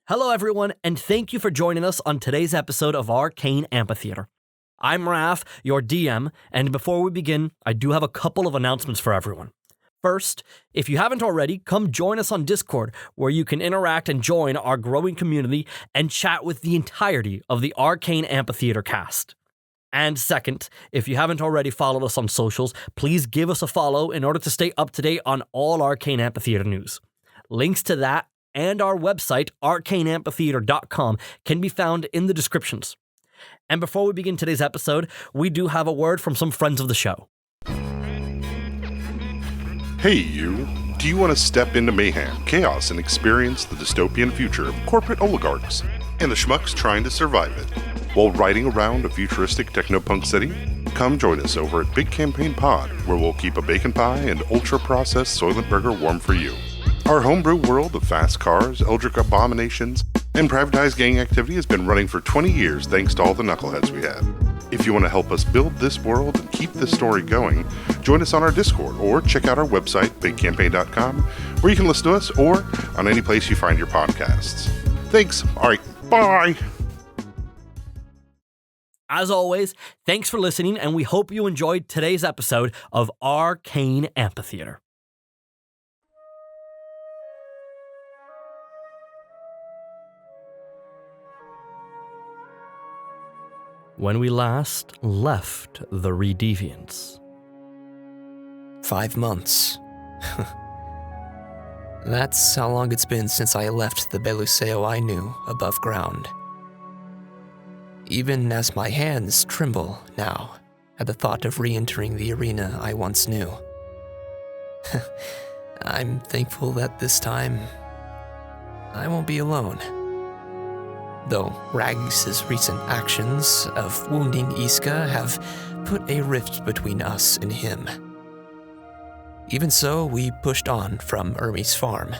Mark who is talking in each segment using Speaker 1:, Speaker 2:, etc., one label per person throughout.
Speaker 1: Hello everyone, and thank you for joining us on today's episode of Arcane Amphitheatre. I'm Raph, your DM, and before we begin, I do have a couple of announcements for everyone. First, if you haven't already, come join us on Discord, where you can interact and join our growing community and chat with the entirety of the Arcane Amphitheatre cast. And second, if you haven't already followed us on socials, please give us a follow in order to stay up to date on all Arcane Amphitheatre news. Links to that and our website, arcaneamphitheatre.com, can be found in the descriptions. And before we begin today's episode, we do have a word from some friends of the show.
Speaker 2: Hey you, do you want to step into mayhem, chaos, and experience the dystopian future of corporate oligarchs and the schmucks trying to survive it while riding around a futuristic technopunk city? Come join us over at Big Campaign Pod, where we'll keep a bacon pie and ultra-processed Soylent Burger warm for you. Our homebrew world of fast cars, eldritch abominations, and privatized gang activity has been running for 20 years thanks to all the knuckleheads we have. If you want to help us build this world and keep this story going, join us on our Discord or check out our website, bigcampaign.com, where you can listen to us or on any place you find your podcasts. Thanks. All right. Bye.
Speaker 1: As always, thanks for listening, and we hope you enjoyed today's episode of Arcane Amphitheatre. When we last left the Redeviants.
Speaker 3: 5 months. That's how long it's been since I left the Belluseo I knew above ground. Even as my hands tremble now at the thought of re-entering the arena I once knew. I'm thankful that this time I won't be alone. Though Rags' recent actions of wounding Iska have put a rift between us and him. Even so, we pushed on from Ermi's farm,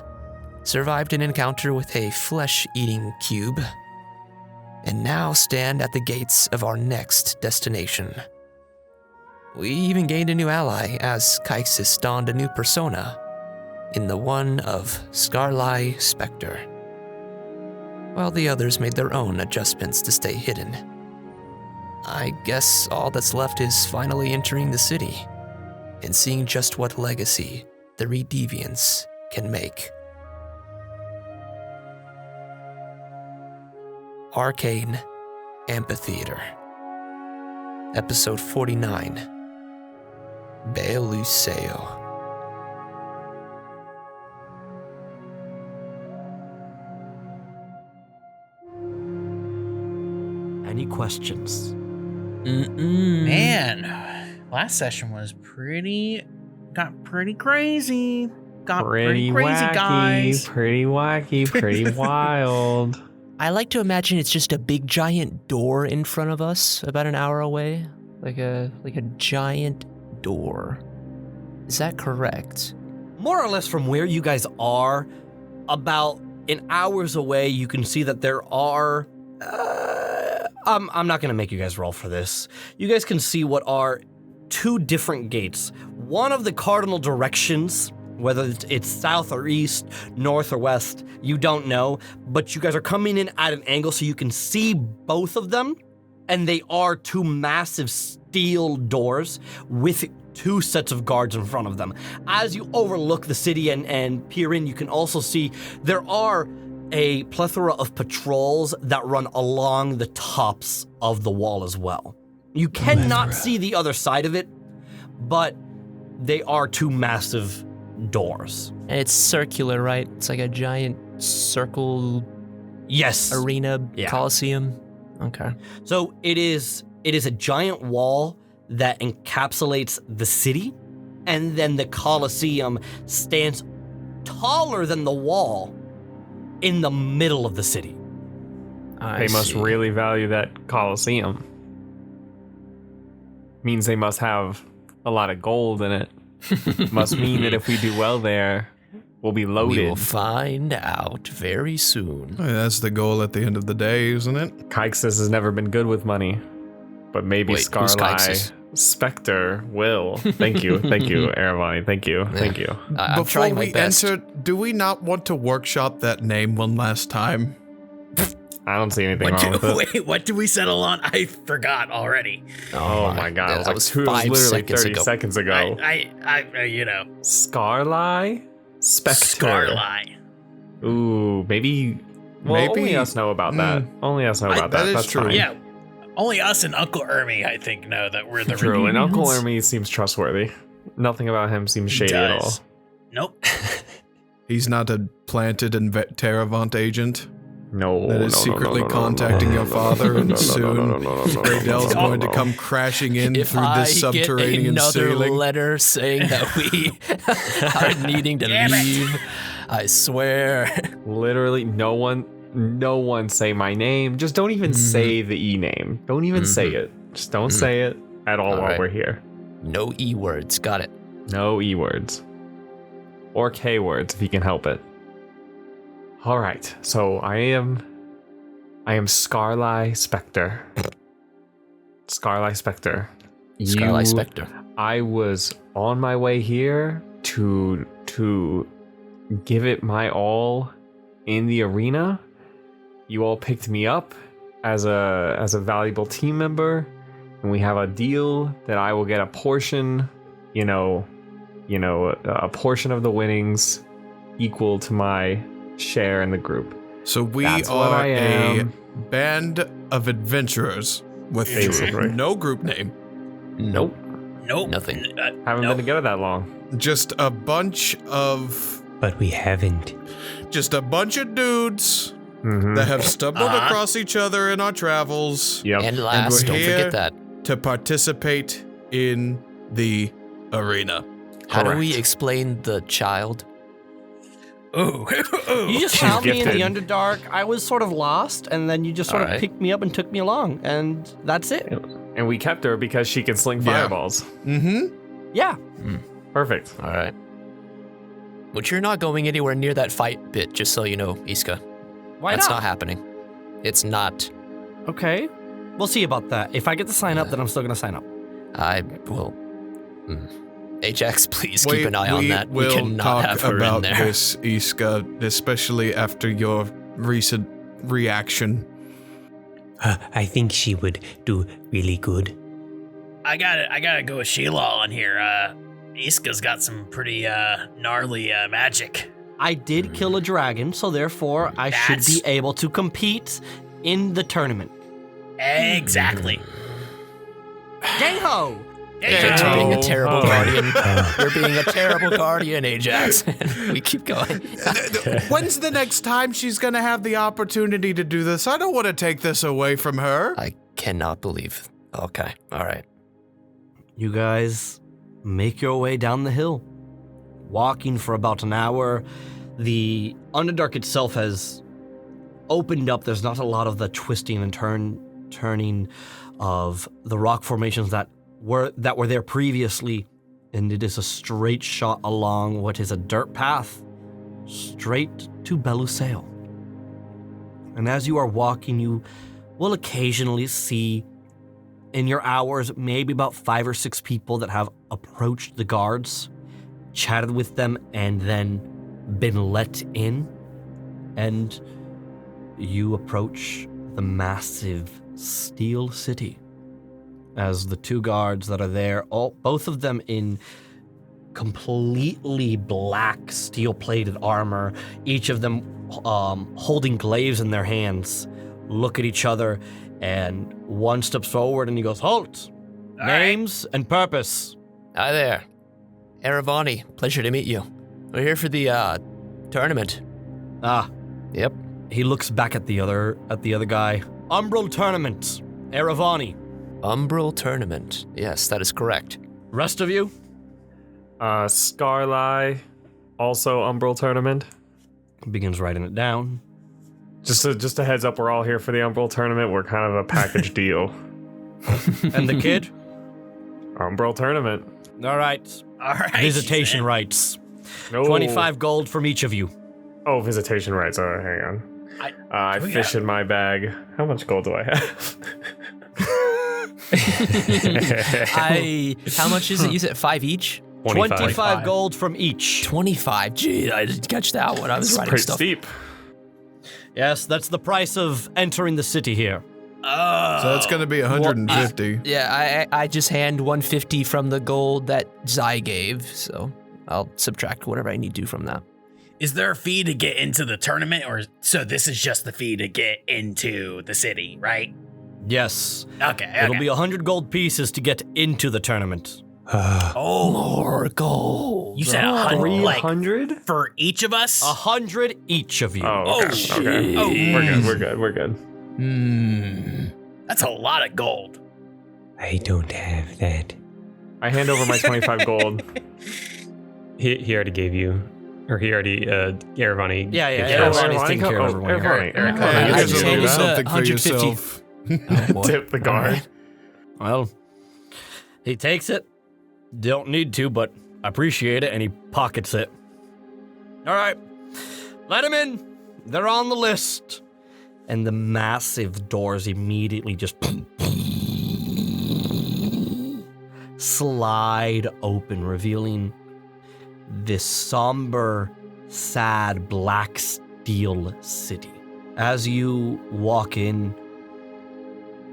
Speaker 3: survived an encounter with a flesh-eating cube, and now stand at the gates of our next destination. We even gained a new ally as Kaixus donned a new persona in the one of Skarlai Spectre, while the others made their own adjustments to stay hidden. I guess all that's left is finally entering the city and seeing just what legacy the Redeviants can make. Arcane Amphitheatre, Episode 49, Belluseo.
Speaker 1: Any questions?
Speaker 4: Man, last session was got pretty crazy. Got pretty crazy,
Speaker 5: wacky,
Speaker 4: guys.
Speaker 5: Pretty wacky, pretty wild.
Speaker 3: I like to imagine it's just a big giant door in front of us, about an hour away. Like a giant door. Is that correct?
Speaker 1: More or less from where you guys are, about an hour's away, you can see that there are... I'm not going to make you guys roll for this. You guys can see what are 2 different gates. One of the cardinal directions, whether it's south or east, north or west, you don't know, but you guys are coming in at an angle so you can see both of them, and they are 2 massive steel doors with 2 sets of guards in front of them. As you overlook the city and peer in, you can also see there are a plethora of patrols that run along the tops of the wall as well. You cannot see the other side of it, but they are 2 massive doors.
Speaker 3: And it's circular, right? It's like a giant circle
Speaker 1: Yes.
Speaker 3: arena,
Speaker 1: Yeah.
Speaker 3: coliseum. Okay.
Speaker 1: So it is a giant wall that encapsulates the city, and then the Colosseum stands taller than the wall in the middle of the city.
Speaker 5: They must really value that Colosseum. Means they must have a lot of gold in it. Must mean that if we do well there, we'll be loaded.
Speaker 3: We will find out very soon.
Speaker 6: That's the goal at the end of the day, isn't it?
Speaker 5: Kaixus has never been good with money, but maybe
Speaker 3: Wait, who's
Speaker 5: Skarlai
Speaker 3: Kaixus?
Speaker 5: Spectre will. Thank you, Aravani. Thank you.
Speaker 3: I'm
Speaker 6: Before
Speaker 3: trying my
Speaker 6: we
Speaker 3: best.
Speaker 6: enter, do we not want to workshop that name one last time?
Speaker 5: I don't see anything wrong with it.
Speaker 4: Wait, what did we settle on? I forgot already.
Speaker 5: Oh my god,
Speaker 3: that
Speaker 5: it was like
Speaker 3: was
Speaker 5: it was
Speaker 3: 5
Speaker 5: literally
Speaker 3: seconds
Speaker 5: 30
Speaker 3: ago.
Speaker 5: seconds ago.
Speaker 4: I you know.
Speaker 5: Skarlai Spectre.
Speaker 4: Skarlai.
Speaker 5: Ooh, maybe. Well,
Speaker 6: Maybe-
Speaker 5: only us know about that. Only us know about that.
Speaker 6: that is
Speaker 5: That's
Speaker 6: true.
Speaker 5: fine.
Speaker 4: Yeah. Only us and Uncle Ermy, I think, know that we're the
Speaker 5: True, and Uncle
Speaker 4: Redeviants.
Speaker 5: Ermy seems trustworthy. Nothing about him seems shady at all.
Speaker 4: Does. Nope.
Speaker 6: He's not a planted and Terravant agent
Speaker 5: No,
Speaker 6: that is secretly contacting your father, and soon Radel's going to come crashing in
Speaker 3: If
Speaker 6: through
Speaker 3: I
Speaker 6: this
Speaker 3: get
Speaker 6: subterranean
Speaker 3: another
Speaker 6: ceiling.
Speaker 3: letter saying that we are needing to
Speaker 4: Damn it.
Speaker 3: leave, I swear.
Speaker 5: Literally, no one say my name. Just don't even say the E name. Don't even say it. Just don't say it at all while
Speaker 3: Alright.
Speaker 5: we're here.
Speaker 3: No E words. Got it.
Speaker 5: No E words. Or K words if you can help it. Alright, so I am Skarlai Spectre. Skarlai Spectre.
Speaker 3: Skarlai Spectre.
Speaker 5: I was on my way here to give it my all in the arena. You all picked me up as a valuable team member, and we have a deal that I will get a portion, a portion of the winnings equal to my share in the group.
Speaker 6: So we
Speaker 5: That's what
Speaker 6: are
Speaker 5: I
Speaker 6: a
Speaker 5: am.
Speaker 6: band of adventurers with
Speaker 5: Basically.
Speaker 6: no group name.
Speaker 3: Nope.
Speaker 4: Nope.
Speaker 3: Nothing.
Speaker 5: Haven't
Speaker 4: Nope.
Speaker 5: been together that long.
Speaker 6: Just a bunch of
Speaker 7: But we haven't.
Speaker 6: dudes
Speaker 5: Mm-hmm.
Speaker 6: that have stumbled
Speaker 4: Uh-huh.
Speaker 6: across each other in our travels
Speaker 5: Yep.
Speaker 3: And last,
Speaker 6: we're
Speaker 3: don't
Speaker 6: here.
Speaker 3: forget that.
Speaker 6: to participate in the arena.
Speaker 3: How do we
Speaker 5: Correct.
Speaker 3: explain the child?
Speaker 4: Ooh.
Speaker 1: You just
Speaker 5: She's
Speaker 1: found me in
Speaker 5: gifted.
Speaker 1: the Underdark. I was sort of lost, and then you just sort of
Speaker 3: Alright.
Speaker 1: picked me up and took me along, and that's it.
Speaker 5: And we kept her because she can sling
Speaker 6: Yeah.
Speaker 5: fireballs.
Speaker 6: Mm-hmm.
Speaker 1: Yeah.
Speaker 5: Perfect.
Speaker 3: All right. But you're not going anywhere near that fight bit, just so you know, Iska.
Speaker 1: Why
Speaker 3: That's
Speaker 1: not?
Speaker 3: not happening. It's not.
Speaker 1: Okay. We'll see about that. If I get to sign up, then I'm still going to sign up.
Speaker 3: I will. Ajax, please keep an eye on that. We
Speaker 6: will
Speaker 3: cannot
Speaker 6: talk
Speaker 3: have her
Speaker 6: about
Speaker 3: in there.
Speaker 6: this, Iska, especially after your recent reaction.
Speaker 7: I think she would do really good.
Speaker 4: I gotta go with Sheila on here. Iska's got some pretty gnarly magic.
Speaker 1: I did kill a dragon, so therefore I should
Speaker 4: That's-
Speaker 1: be able to compete in the tournament.
Speaker 4: Exactly.
Speaker 1: Yay-ho!
Speaker 3: Ajax, you're being a terrible
Speaker 5: Oh.
Speaker 3: guardian. You're being a terrible guardian, Ajax. We keep going.
Speaker 6: When's the next time she's going to have the opportunity to do this? I don't want to take this away from her.
Speaker 3: I cannot believe. Okay, all right.
Speaker 1: You guys make your way down the hill. Walking for about an hour. The Underdark itself has opened up. There's not a lot of the twisting and turning of the rock formations that were there previously, and it is a straight shot along what is a dirt path straight to Belluseo. And as you are walking, you will occasionally see in your hours maybe about 5 or 6 people that have approached the guards, chatted with them, and then been let in. And you approach the massive steel city as the 2 guards that are there, both of them in completely black steel-plated armor, each of them holding glaives in their hands, look at each other, and one steps forward and he goes, "Halt!
Speaker 4: All
Speaker 1: Names and purpose."
Speaker 3: Hi there. Aravani, pleasure to meet you. We're here for the tournament.
Speaker 1: Ah,
Speaker 3: Yep.
Speaker 1: he looks back at the other guy. Umbral Tournament, Aravani.
Speaker 3: Umbral Tournament. Yes, that is correct.
Speaker 1: Rest of you?
Speaker 5: Skarlai, also Umbral Tournament.
Speaker 1: Begins writing it down.
Speaker 5: Just a heads up, we're all here for the Umbral Tournament. We're kind of a package deal.
Speaker 1: And the kid?
Speaker 5: Umbral Tournament.
Speaker 1: All right.
Speaker 4: All right.
Speaker 1: Visitation
Speaker 4: then.
Speaker 1: rights.
Speaker 5: No.
Speaker 1: 25 gold from each of you.
Speaker 5: Oh, visitation rights. Oh, hang on. I
Speaker 4: we
Speaker 5: fish
Speaker 4: got-
Speaker 5: in my bag. How much gold do I have?
Speaker 3: How much is it? You said 5 each?
Speaker 1: 25 gold from each.
Speaker 3: 25. Gee, I didn't catch that one. I was
Speaker 5: It's
Speaker 3: writing
Speaker 5: pretty
Speaker 3: stuff.
Speaker 5: steep.
Speaker 1: Yes, that's the price of entering the city here.
Speaker 4: Oh.
Speaker 6: So that's going to be 150.
Speaker 3: I just hand 150 from the gold that Zai gave, so I'll subtract whatever I need to from that.
Speaker 4: Is there a fee to get into the tournament, or so this is just the fee to get into the city, right?
Speaker 1: Yes.
Speaker 4: Okay.
Speaker 1: It'll be 100 gold pieces to get into the tournament.
Speaker 3: More gold.
Speaker 4: You said 100,
Speaker 5: 300?
Speaker 4: like, for each of us?
Speaker 1: 100 each of you.
Speaker 5: Oh, okay.
Speaker 4: shit.
Speaker 5: Okay.
Speaker 4: Oh,
Speaker 5: We're good.
Speaker 4: That's a lot of gold.
Speaker 7: I don't have that.
Speaker 5: I hand over my 25 gold. He already gave you, or he already, Eravani.
Speaker 1: Yeah,
Speaker 5: Eravani's
Speaker 1: Eravani's taking care of everyone here.
Speaker 6: Hey,
Speaker 3: I
Speaker 6: here's a
Speaker 3: just
Speaker 6: little
Speaker 3: handed
Speaker 6: something for
Speaker 3: 150.
Speaker 6: yourself.
Speaker 5: Tip the guard.
Speaker 1: Well, he takes it. Don't need to, but I appreciate it, and he pockets it. All right, let him in. They're on the list. And the massive doors immediately just slide open, revealing this somber, sad, black steel city. As you walk in,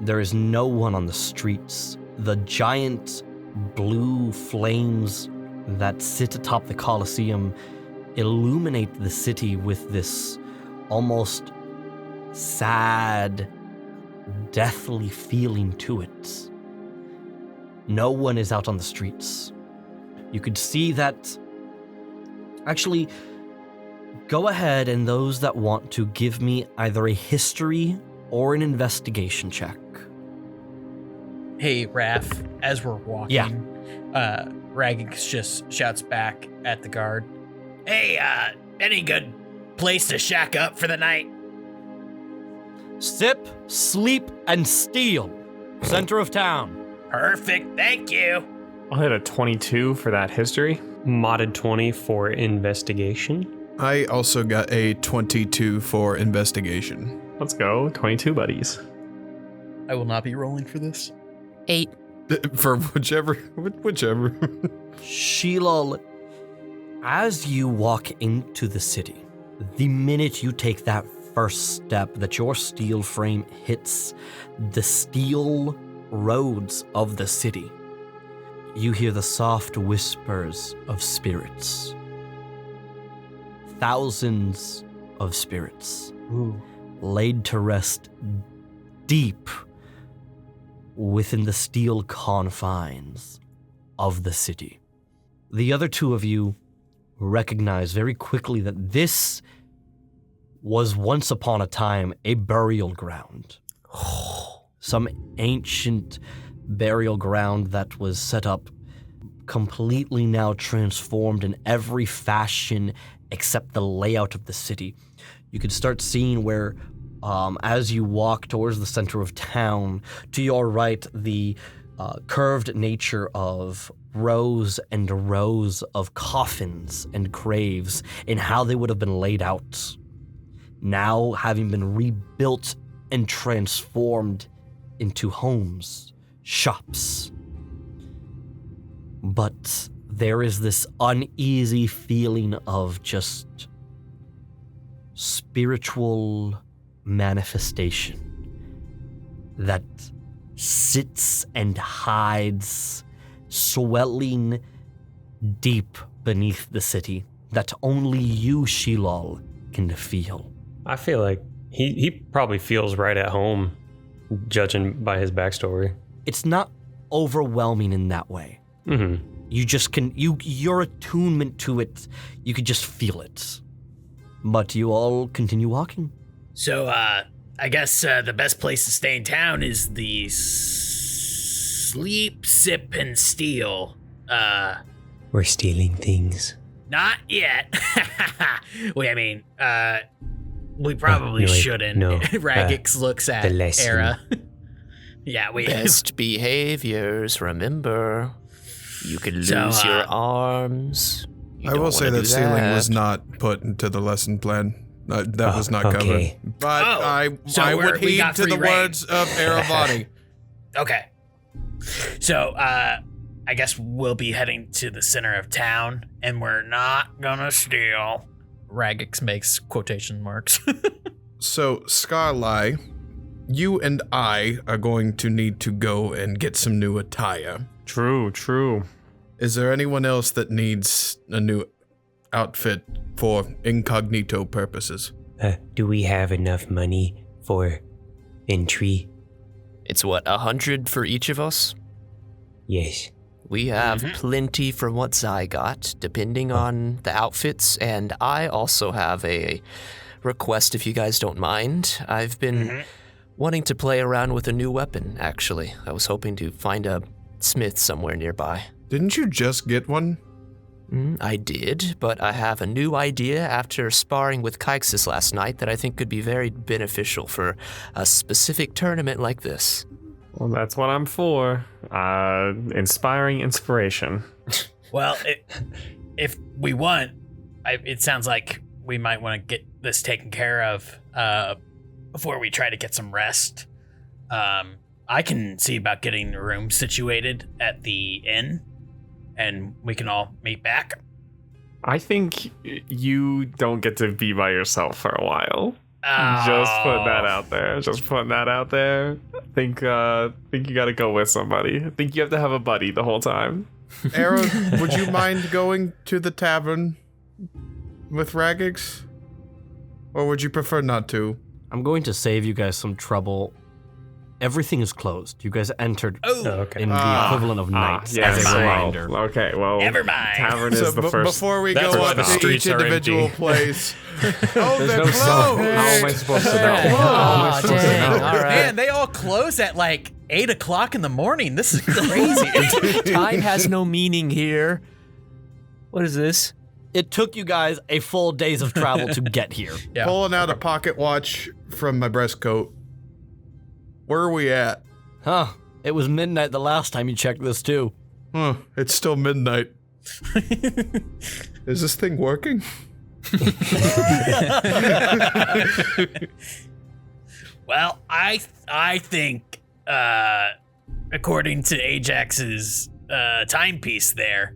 Speaker 1: there is no one on the streets. The giant blue flames that sit atop the Colosseum illuminate the city with this almost sad, deathly feeling to it. No one is out on the streets. You could see that. Actually, go ahead, and those that want to give me either a history or an investigation check.
Speaker 4: Hey, Raph, as we're walking, Raggix just shouts back at the guard. Hey, any good place to shack up for the night?
Speaker 1: Sip, sleep, and steal. Center of town.
Speaker 4: Perfect, thank you.
Speaker 5: I'll hit a 22 for that history.
Speaker 8: Modded 20 for investigation.
Speaker 6: I also got a 22 for investigation.
Speaker 5: Let's go. 22 buddies.
Speaker 4: I will not be rolling for this.
Speaker 3: 8.
Speaker 6: For whichever.
Speaker 1: Sheila, as you walk into the city, the minute you take that first step, that your steel frame hits the steel roads of the city, you hear the soft whispers of spirits. Thousands of spirits laid to rest deep within the steel confines of the city. The other two of you recognize very quickly that this was once upon a time a burial ground. Some ancient burial ground that was set up, completely now transformed in every fashion except the layout of the city. You could start seeing where, as you walk towards the center of town, to your right, the curved nature of rows and rows of coffins and graves and how they would have been laid out, now having been rebuilt and transformed into homes, shops. But there is this uneasy feeling of just spiritual manifestation that sits and hides, swelling deep beneath the city, that only you, Shilal, can feel.
Speaker 8: I feel like he probably feels right at home, judging by his backstory.
Speaker 1: It's not overwhelming in that way.
Speaker 8: Mm-hmm.
Speaker 1: You just can, your attunement to it, you could just feel it. But you all continue walking.
Speaker 4: So, I guess the best place to stay in town is the sleep, sip, and steal.
Speaker 7: We're stealing things.
Speaker 4: Not yet. Wait, I mean, we probably shouldn't.
Speaker 7: No,
Speaker 4: Raggix looks at
Speaker 7: the lesson.
Speaker 4: Era. Yeah, we
Speaker 3: Best behaviors, remember. You could lose
Speaker 4: So,
Speaker 3: your arms. You
Speaker 6: I
Speaker 3: don't
Speaker 6: will say
Speaker 3: wanna
Speaker 6: that
Speaker 3: do
Speaker 6: stealing was not put into the lesson plan. That was not
Speaker 7: okay.
Speaker 6: covered. But
Speaker 4: Oh,
Speaker 6: I
Speaker 4: so
Speaker 6: would
Speaker 4: we
Speaker 6: heed
Speaker 4: got
Speaker 6: to the
Speaker 4: free reign.
Speaker 6: words of Eravani.
Speaker 4: Okay. So, I guess we'll be heading to the center of town, and we're not gonna steal. Raggix makes quotation marks.
Speaker 6: So, Skarlai, you and I are going to need to go and get some new attire.
Speaker 5: True.
Speaker 6: Is there anyone else that needs a new outfit for incognito purposes?
Speaker 7: Do we have enough money for entry?
Speaker 3: It's what, 100 for each of us?
Speaker 7: Yes.
Speaker 3: We have plenty from what Zai got, depending on the outfits, and I also have a request if you guys don't mind. I've been wanting to play around with a new weapon, actually. I was hoping to find a smith somewhere nearby.
Speaker 6: Didn't you just get one?
Speaker 3: I did, but I have a new idea after sparring with Kaixus last night that I think could be very beneficial for a specific tournament like this.
Speaker 5: Well, that's what I'm for. Inspiring inspiration.
Speaker 4: Well, if we want, it sounds like we might want to get this taken care of before we try to get some rest. I can see about getting a room situated at the inn, and we can all meet back.
Speaker 5: I think you don't get to be by yourself for a while. Just putting that out there. I think you gotta go with somebody. I think you have to have a buddy the whole time.
Speaker 6: Aaron, would you mind going to the tavern with Ragix? Or would you prefer not to?
Speaker 1: I'm going to save you guys some trouble. Everything is closed. You guys entered in the equivalent of night.
Speaker 5: Yes,
Speaker 1: as a reminder.
Speaker 4: Never mind.
Speaker 5: Tavern is the first.
Speaker 6: Before we
Speaker 8: That's
Speaker 6: go
Speaker 8: why
Speaker 6: on
Speaker 8: the
Speaker 6: to
Speaker 8: streets
Speaker 6: each
Speaker 8: are
Speaker 6: individual
Speaker 8: empty.
Speaker 6: place.
Speaker 5: There's
Speaker 6: they're
Speaker 5: no
Speaker 6: closed.
Speaker 5: song. How am I supposed to know?
Speaker 3: Oh, dang. All right.
Speaker 4: Man, they all close at like 8 o'clock in the morning. This is crazy.
Speaker 3: Time has no meaning here. What is this?
Speaker 1: It took you guys a full days of travel to get here.
Speaker 4: Yeah.
Speaker 6: Pulling out a pocket watch from my breast coat. Where are we at?
Speaker 1: Huh. It was midnight the last time you checked this too.
Speaker 6: Huh, it's still midnight. Is this thing working?
Speaker 4: Well, I think, according to Ajax's timepiece there,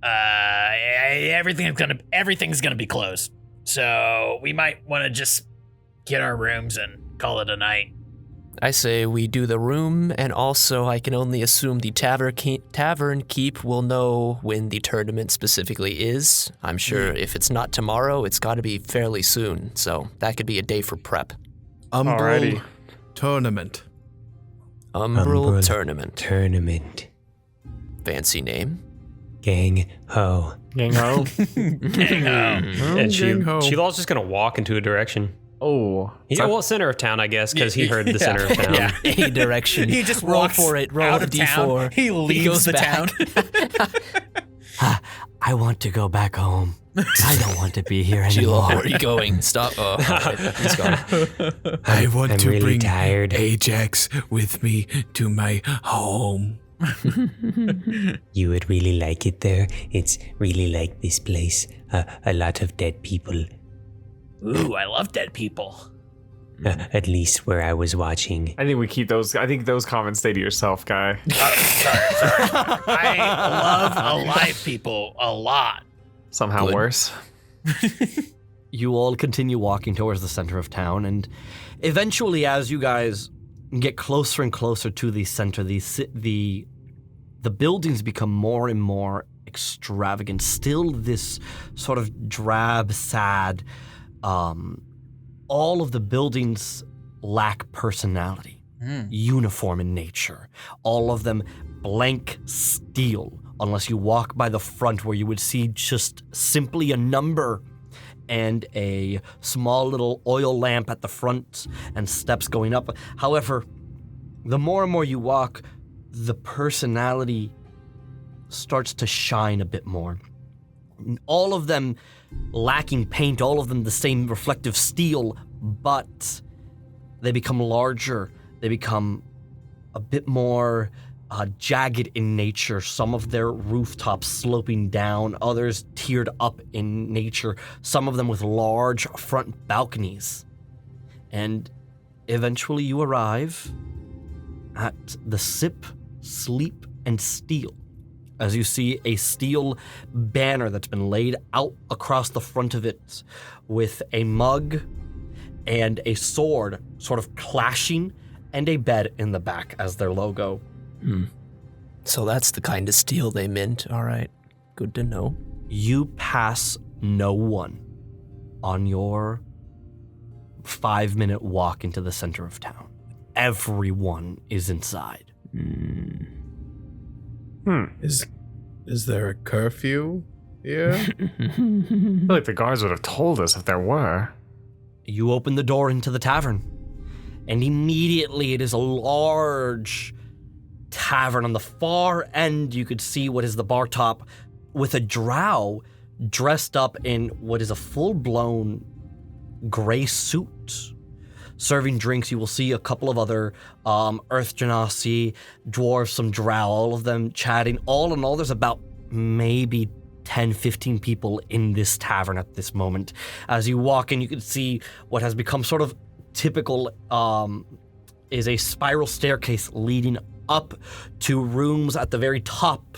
Speaker 4: everything's gonna be closed. So we might want to just get our rooms and call it a night.
Speaker 3: I say we do the room, and also I can only assume the tavern keep will know when the tournament specifically is. I'm sure if it's not tomorrow, it's got to be fairly soon, so that could be a day for prep.
Speaker 6: Umbral Tournament.
Speaker 3: Umbral Tournament.
Speaker 7: Tournament.
Speaker 3: Fancy name.
Speaker 7: Gang ho.
Speaker 5: Gang ho.
Speaker 4: Dang,
Speaker 8: And
Speaker 6: gang ho.
Speaker 8: Sheilaw's just gonna walk into a direction.
Speaker 5: Oh.
Speaker 8: Center of town, I guess, because he heard the center of town.
Speaker 4: Yeah.
Speaker 3: A direction.
Speaker 4: He just
Speaker 3: roll
Speaker 4: walks
Speaker 3: for it. Roll
Speaker 4: out
Speaker 3: a
Speaker 4: of
Speaker 3: d4.
Speaker 4: town. He leaves
Speaker 3: goes
Speaker 4: the
Speaker 3: back.
Speaker 4: town.
Speaker 1: I want to go back home. I don't want to be here
Speaker 3: Sheila,
Speaker 1: anymore.
Speaker 3: where are you going? Stop. Oh, okay. He's gone.
Speaker 6: I want
Speaker 7: I'm
Speaker 6: to
Speaker 7: really
Speaker 6: bring
Speaker 7: tired.
Speaker 6: Ajax with me to my home.
Speaker 7: You would really like it there. It's really like this place. A lot of dead people.
Speaker 4: Ooh, I love dead people.
Speaker 7: At least where I was watching.
Speaker 5: I think we keep those. I think those comments stay to yourself, guy.
Speaker 4: Sorry. I love alive people a lot.
Speaker 5: Somehow
Speaker 3: Good.
Speaker 5: worse.
Speaker 1: You all continue walking towards the center of town, and eventually, as you guys get closer and closer to the center, the buildings become more and more extravagant. Still, this sort of drab, sad. All of the buildings lack personality, uniform in nature. All of them blank steel, unless you walk by the front where you would see just simply a number and a small little oil lamp at the front and steps going up. However, the more and more you walk, the personality starts to shine a bit more. All of them lacking paint, all of them the same reflective steel, but they become larger. They become a bit more jagged in nature. Some of their rooftops sloping down, others tiered up in nature, some of them with large front balconies. And eventually you arrive at the Sip, Sleep, and Steal. As you see a steel banner that's been laid out across the front of it with a mug and a sword sort of clashing, and a bed in the back as their logo.
Speaker 3: So that's the kind of steel they mint. All right. Good to know.
Speaker 1: You pass no one on your 5-minute walk into the center of town. Everyone is inside.
Speaker 6: Is there a curfew here?
Speaker 5: I feel like the guards would have told us if there were.
Speaker 1: You open the door into the tavern, and immediately it is a large tavern. On the far end, you could see what is the bar top with a drow dressed up in what is a full-blown gray suit. Serving drinks, you will see a couple of other Earth Genasi, dwarves, some drow, all of them chatting. All in all, there's about maybe 10, 15 people in this tavern at this moment. As you walk in, you can see what has become sort of typical is a spiral staircase leading up to rooms at the very top.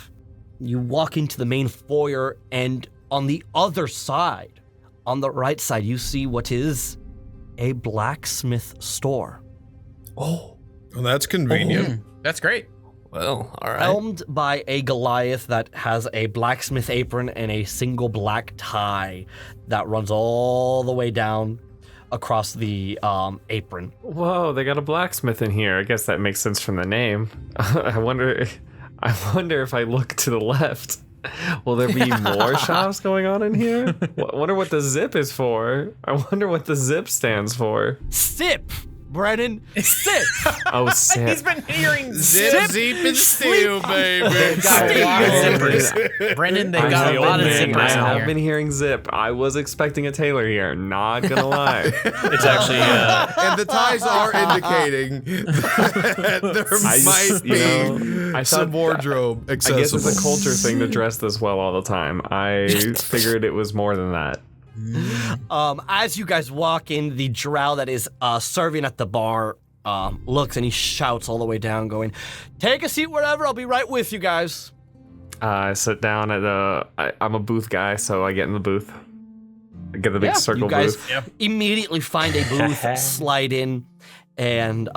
Speaker 1: You walk into the main foyer, and on the other side, on the right side, you see what is a blacksmith store.
Speaker 6: Well, that's convenient.
Speaker 4: That's great.
Speaker 3: Well, all right.
Speaker 1: Helmed by a Goliath that has a blacksmith apron and a single black tie that runs all the way down across the apron.
Speaker 5: Whoa, they got a blacksmith in here. I guess that makes sense from the name. I wonder if I look to the left, will there be more shops going on in here? I wonder what the zip is for. I wonder what the zip stands for.
Speaker 1: Sip, Brennan, sip.
Speaker 5: Oh, sip.
Speaker 4: He's been hearing
Speaker 6: Zip, zeep, and steal, baby.
Speaker 4: They got a lot of zippers. Brendan, they got a lot of
Speaker 5: I
Speaker 4: zippers in
Speaker 5: have
Speaker 4: here.
Speaker 5: been hearing zip. I was expecting a tailor here, not gonna lie.
Speaker 8: It's actually
Speaker 6: And the ties are indicating that there might be
Speaker 5: I
Speaker 6: some
Speaker 5: thought-
Speaker 6: wardrobe
Speaker 5: I
Speaker 6: accessible.
Speaker 5: guess it's a culture thing to dress this well all the time. I figured it was more than that.
Speaker 1: As you guys walk in, the drow that is serving at the bar looks and he shouts all the way down, going, "Take a seat wherever, I'll be right with you guys."
Speaker 5: I sit down at I'm a booth guy, so I get in the booth. I get the big circle
Speaker 1: you guys
Speaker 5: booth.
Speaker 1: immediately find a booth, slide in, and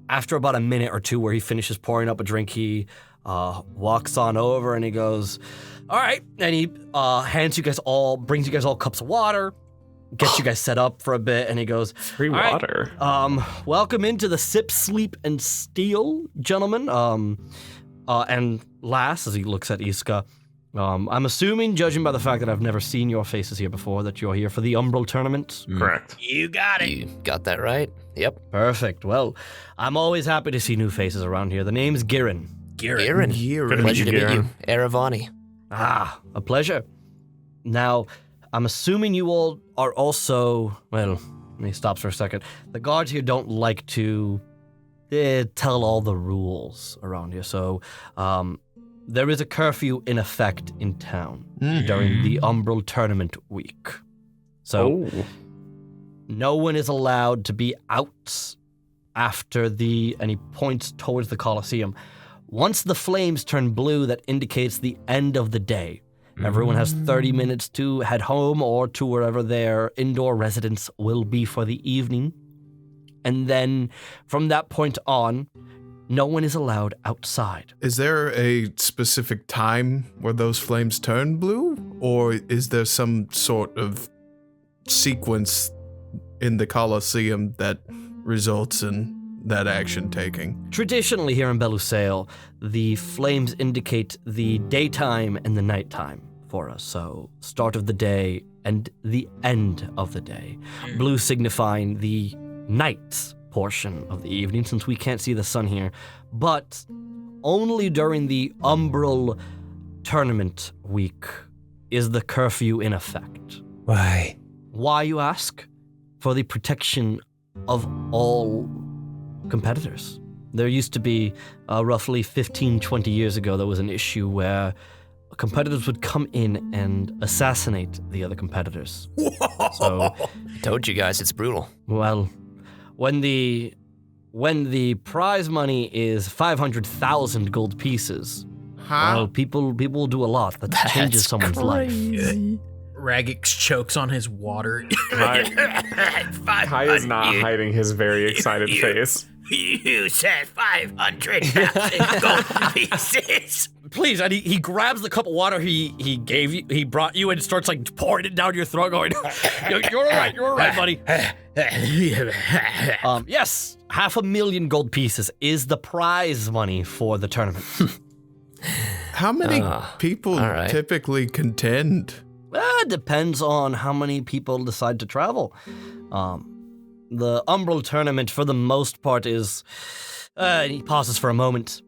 Speaker 1: after about a minute or two where he finishes pouring up a drink, he walks on over and he goes, "All right," and he brings you guys all cups of water, gets you guys set up for a bit, and he goes,
Speaker 5: Free
Speaker 1: "All right,
Speaker 5: water.
Speaker 1: welcome into the Sip, Sleep, and Steal, gentlemen. And last, as he looks at Iska, I'm assuming, judging by the fact that I've never seen your faces here before, that you're here for the Umbral Tournament."
Speaker 5: Correct.
Speaker 4: You got it.
Speaker 3: You got that right? Yep.
Speaker 1: Perfect. Well, I'm always happy to see new faces around here. The name's Girin.
Speaker 3: Aaron.
Speaker 5: Good
Speaker 3: Pleasure to meet
Speaker 5: Garen.
Speaker 3: you. Eravani.
Speaker 1: Ah, a pleasure. Now, I'm assuming you all are also, well, he stops for a second. The guards here don't like to tell all the rules around here, so there is a curfew in effect in town during the Umbral Tournament week. So no one is allowed to be out after and he points towards the Colosseum. Once the flames turn blue, that indicates the end of the day. Everyone has 30 minutes to head home or to wherever their indoor residence will be for the evening. And then from that point on, no one is allowed outside.
Speaker 6: Is there a specific time where those flames turn blue? Or is there some sort of sequence in the Colosseum that results in that action taking?
Speaker 1: Traditionally here in Belluseo, the flames indicate the daytime and the nighttime for us. So start of the day and the end of the day. Blue signifying the night portion of the evening, since we can't see the sun here. But only during the Umbral Tournament week is the curfew in effect.
Speaker 7: Why?
Speaker 1: Why, you ask? For the protection of all competitors. There used to be roughly 15, 20 years ago, there was an issue where competitors would come in and assassinate the other competitors. So,
Speaker 3: I told you guys it's brutal.
Speaker 1: well, when the prize money is 500,000 gold pieces, well, people will do a lot that changes someone's life.
Speaker 4: Ragix chokes on his water.
Speaker 5: Kai is not hiding his very excited face.
Speaker 4: You said 500,000 gold pieces.
Speaker 1: Please, and he grabs the cup of water he gave you, he brought you, and starts like pouring it down your throat, going, "You're all right, buddy." Yes, 500,000 gold pieces is the prize money for the tournament.
Speaker 6: How many people typically contend?
Speaker 1: It depends on how many people decide to travel. The Umbral Tournament, for the most part, is... he pauses for a moment.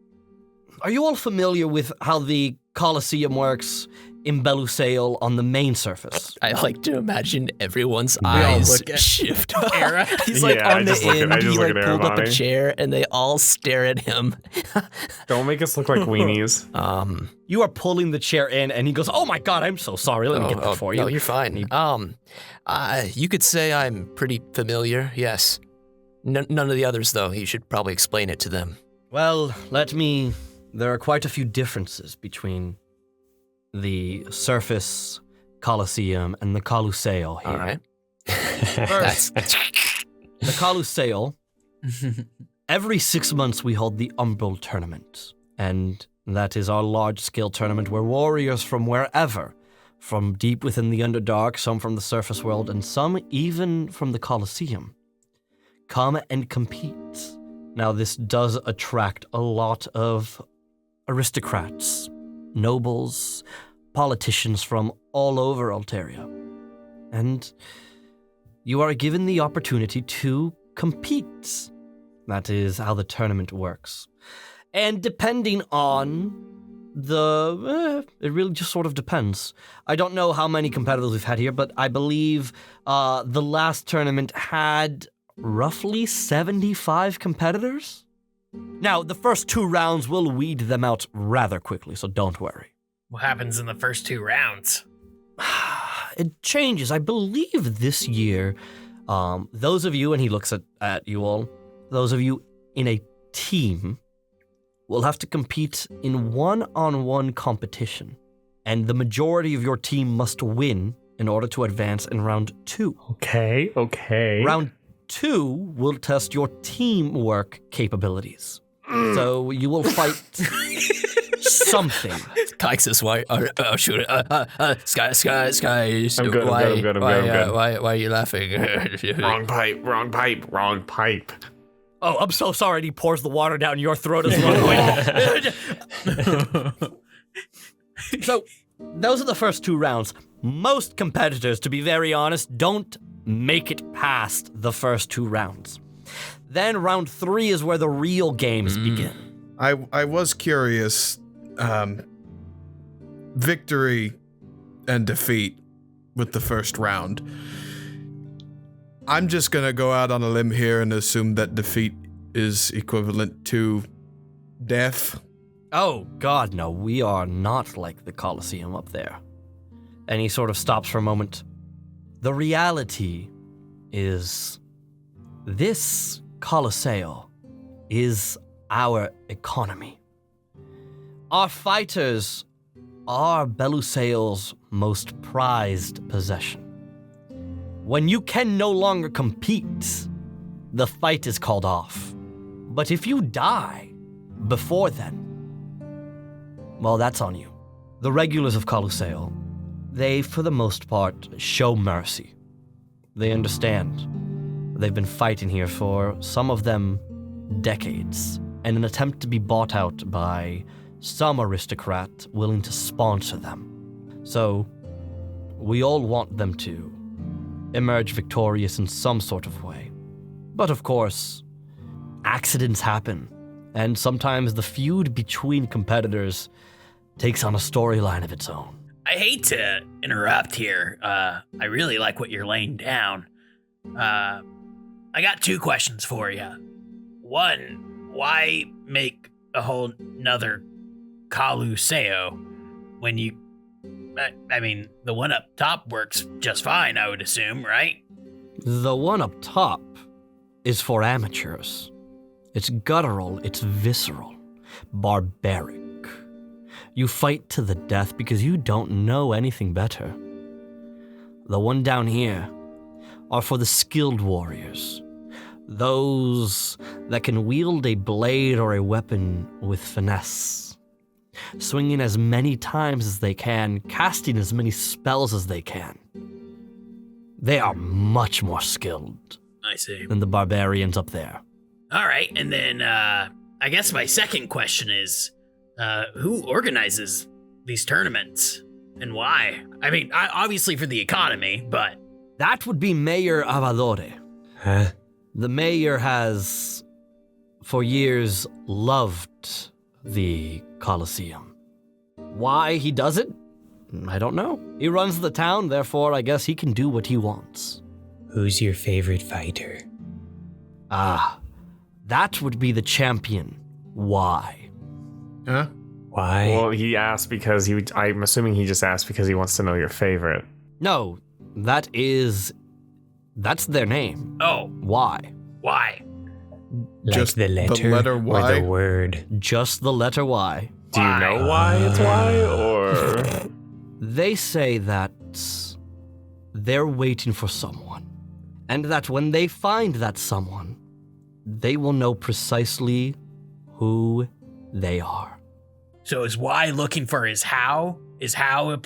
Speaker 1: Are you all familiar with how the Colosseum works in Belluseo on the main surface?
Speaker 3: I like to imagine everyone's eyes shift.
Speaker 4: Era.
Speaker 3: He's like on the end. He like pulled up a
Speaker 5: Bonnie.
Speaker 3: chair, and they all stare at him.
Speaker 5: Don't make us look like weenies.
Speaker 1: You are pulling the chair in, and he goes, "Oh my god, I'm so sorry. Let me get that for you."
Speaker 3: No, you're fine. You could say I'm pretty familiar, yes. None of the others, though. You should probably explain it to them.
Speaker 1: Well, there are quite a few differences between the surface Colosseum and the Colosseum here.
Speaker 3: All right.
Speaker 1: First, the Colosseum, every 6 months we hold the Umbral Tournament, and that is our large-scale tournament where warriors from wherever, from deep within the Underdark, some from the surface world, and some even from the Colosseum, come and compete. Now, this does attract a lot of aristocrats, nobles, politicians from all over Altaria. And you are given the opportunity to compete. That is how the tournament works. And depending on it really just sort of depends. I don't know how many competitors we've had here, but I believe the last tournament had roughly 75 competitors. Now, the first 2 rounds will weed them out rather quickly, so don't worry.
Speaker 4: What happens in the first 2 rounds?
Speaker 1: It changes. I believe this year, those of you, and he looks at you all, those of you in a team will have to compete in one-on-one competition, and the majority of your team must win in order to advance in round 2.
Speaker 5: Okay.
Speaker 1: Round 2 will test your teamwork capabilities. So you will fight something.
Speaker 3: Kaixus, why? Shoot! Sky.
Speaker 5: I'm good.
Speaker 3: Why are you laughing?
Speaker 5: Wrong pipe.
Speaker 1: Oh, I'm so sorry. And he pours the water down your throat as well. So, those are the first 2 rounds. Most competitors, to be very honest, don't make it past the first 2 rounds. Then round 3 is where the real games begin.
Speaker 6: I was curious, victory and defeat with the first round. I'm just gonna go out on a limb here and assume that defeat is equivalent to death.
Speaker 1: Oh, God, no. We are not like the Colosseum up there. And he sort of stops for a moment. The reality is this Colosseum is our economy. Our fighters are Belluseo's most prized possession. When you can no longer compete, the fight is called off. But if you die before then, well, that's on you. The regulars of Colosseum, they, for the most part, show mercy. They understand. They've been fighting here for, some of them, decades, in an attempt to be bought out by some aristocrat willing to sponsor them. So, we all want them to emerge victorious in some sort of way. But of course, accidents happen, and sometimes the feud between competitors takes on a storyline of its own.
Speaker 4: I hate to interrupt here. I really like what you're laying down. I got 2 questions for you. One, why make a whole nother Colosseum when you... I mean, the one up top works just fine, I would assume, right?
Speaker 1: The one up top is for amateurs. It's guttural, it's visceral, barbaric. You fight to the death because you don't know anything better. the one down here, are for the skilled warriors. Those that can wield a blade or a weapon with finesse, swinging as many times as they can, casting as many spells as they can. They are much more skilled
Speaker 4: I see.
Speaker 1: than the barbarians up there.
Speaker 4: All right, and then I guess my second question is, who organizes these tournaments and why? I mean, obviously for the economy, but...
Speaker 1: That would be Mayor Avalore.
Speaker 7: Huh?
Speaker 1: The mayor has, for years, loved the Colosseum. Why he does it? I don't know. He runs the town, therefore I guess he can do what he wants.
Speaker 7: Who's your favorite fighter?
Speaker 1: Ah, that would be the champion. Why?
Speaker 6: Huh?
Speaker 7: Why?
Speaker 5: Well, he asked because I'm assuming he just asked because he wants to know your favorite.
Speaker 1: No, that's their name.
Speaker 4: Oh,
Speaker 1: Why?
Speaker 4: why?
Speaker 7: Like
Speaker 6: just
Speaker 7: the letter,
Speaker 6: the letter
Speaker 7: or
Speaker 6: Y?
Speaker 7: the word?
Speaker 1: Just the letter Y.
Speaker 5: Do you know why it's why, or
Speaker 1: They say that they're waiting for someone, and that when they find that someone, they will know precisely who they are.
Speaker 4: So is why looking for his how? Is how a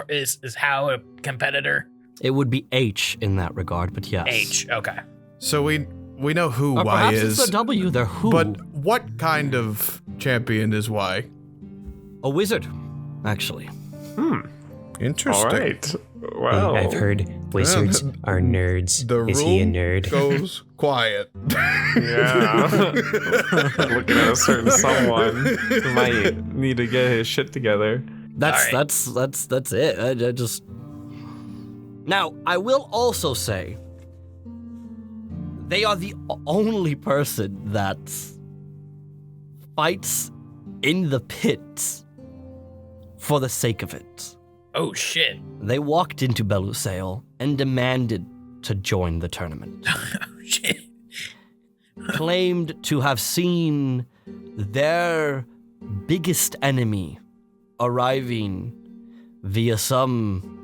Speaker 4: competitor?
Speaker 1: It would be H in that regard, but yes.
Speaker 4: H, okay.
Speaker 6: So we know who
Speaker 1: Or
Speaker 6: Y
Speaker 1: perhaps
Speaker 6: is,
Speaker 1: it's a W, they're who.
Speaker 6: but what kind of champion is Y?
Speaker 1: A wizard, actually.
Speaker 6: Interesting.
Speaker 5: all right? Well,
Speaker 7: I've heard wizards are nerds.
Speaker 6: The
Speaker 7: Is he a
Speaker 6: room
Speaker 7: nerd?
Speaker 6: goes quiet.
Speaker 5: yeah. Looking at a certain someone who might need to get his shit together.
Speaker 1: That's
Speaker 4: All right.
Speaker 1: that's it. I just. Now, I will also say they are the only person that fights in the pit for the sake of it.
Speaker 4: Oh shit.
Speaker 1: They walked into Belluseo and demanded to join the tournament.
Speaker 4: Oh shit.
Speaker 1: Claimed to have seen their biggest enemy arriving via some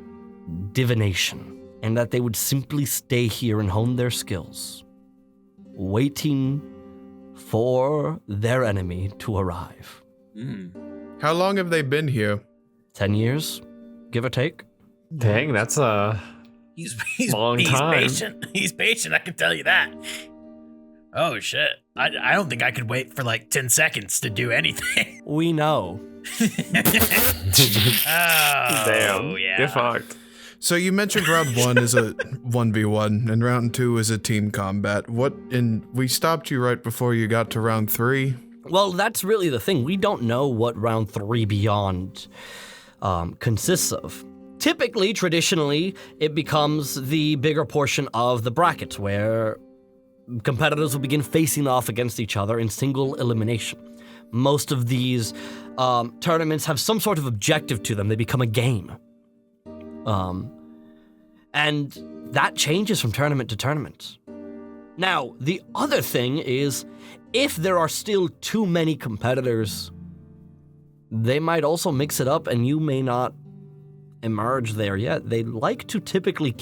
Speaker 1: divination, and that they would simply stay here and hone their skills, waiting for their enemy to arrive.
Speaker 6: How long have they been here?
Speaker 1: 10 years, give or take.
Speaker 5: Dang, that's a
Speaker 4: He's
Speaker 5: Long time.
Speaker 4: patient. He's patient, I can tell you that. Oh shit. I don't think I could wait for like 10 seconds to do anything.
Speaker 1: We know.
Speaker 4: Oh,
Speaker 5: damn.
Speaker 4: yeah.
Speaker 5: Get fucked.
Speaker 6: So you mentioned round 1 is a 1v1 and round 2 is a team combat. We stopped you right before you got to round 3.
Speaker 1: Well, that's really the thing. We don't know what round 3 beyond consists of. Typically, traditionally, it becomes the bigger portion of the brackets where competitors will begin facing off against each other in single elimination. Most of these tournaments have some sort of objective to them. They become a game. And that changes from tournament to tournament. Now, the other thing is, if there are still too many competitors, they might also mix it up and you may not emerge there yet. They typically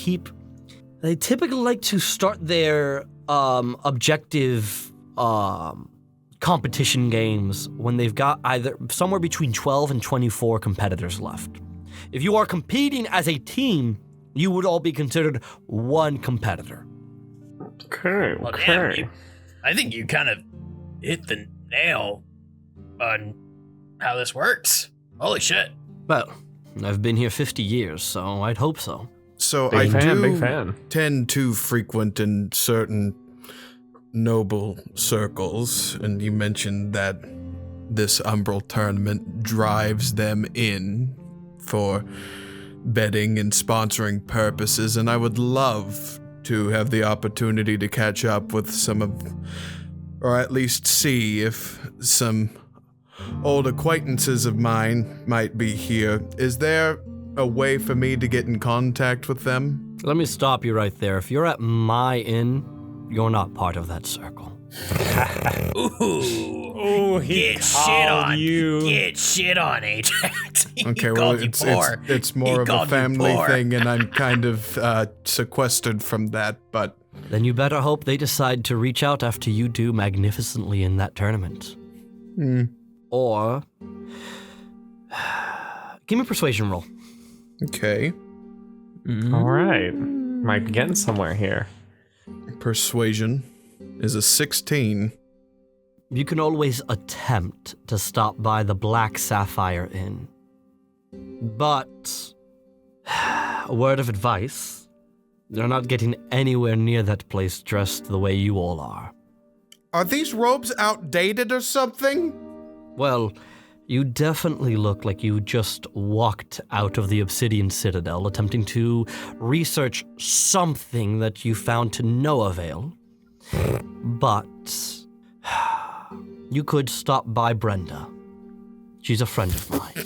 Speaker 1: like to start their objective competition games when they've got either somewhere between 12 and 24 competitors left. If you are competing as a team, you would all be considered one competitor.
Speaker 5: Okay,
Speaker 4: Well, damn,
Speaker 5: okay.
Speaker 4: I think you kind of hit the nail on how this works. Holy shit.
Speaker 1: Well, I've been here 50 years, so I'd hope so.
Speaker 6: So
Speaker 5: Big
Speaker 6: I
Speaker 5: fan,
Speaker 6: do
Speaker 5: big fan.
Speaker 6: tend to frequent in certain noble circles, and you mentioned that this Umbral Tournament drives them in for betting and sponsoring purposes, and I would love to have the opportunity to catch up with some of, or at least see if some old acquaintances of mine might be here. Is there a way for me to get in contact with them?
Speaker 1: Let me stop you right there. If you're at my inn, you're not part of that circle.
Speaker 4: Ooh.
Speaker 8: Oh, he
Speaker 4: Get shit
Speaker 8: called
Speaker 4: on.
Speaker 8: you.
Speaker 4: Get shit on, Ajax.
Speaker 6: Okay, well,
Speaker 4: called you poor.
Speaker 6: it's more
Speaker 4: He
Speaker 6: of a
Speaker 4: called you
Speaker 6: family
Speaker 4: poor.
Speaker 6: thing, and I'm kind of sequestered from that, but
Speaker 1: Then you better hope they decide to reach out after you do magnificently in that tournament. Or give me a persuasion roll.
Speaker 6: okay.
Speaker 5: All right. Might be getting somewhere here.
Speaker 6: Persuasion is a 16.
Speaker 1: You can always attempt to stop by the Black Sapphire Inn. But, a word of advice, you're not getting anywhere near that place dressed the way you all are.
Speaker 6: Are these robes outdated or something?
Speaker 1: Well, you definitely look like you just walked out of the Obsidian Citadel attempting to research something that you found to no avail. But you could stop by Brenda. She's a friend of mine.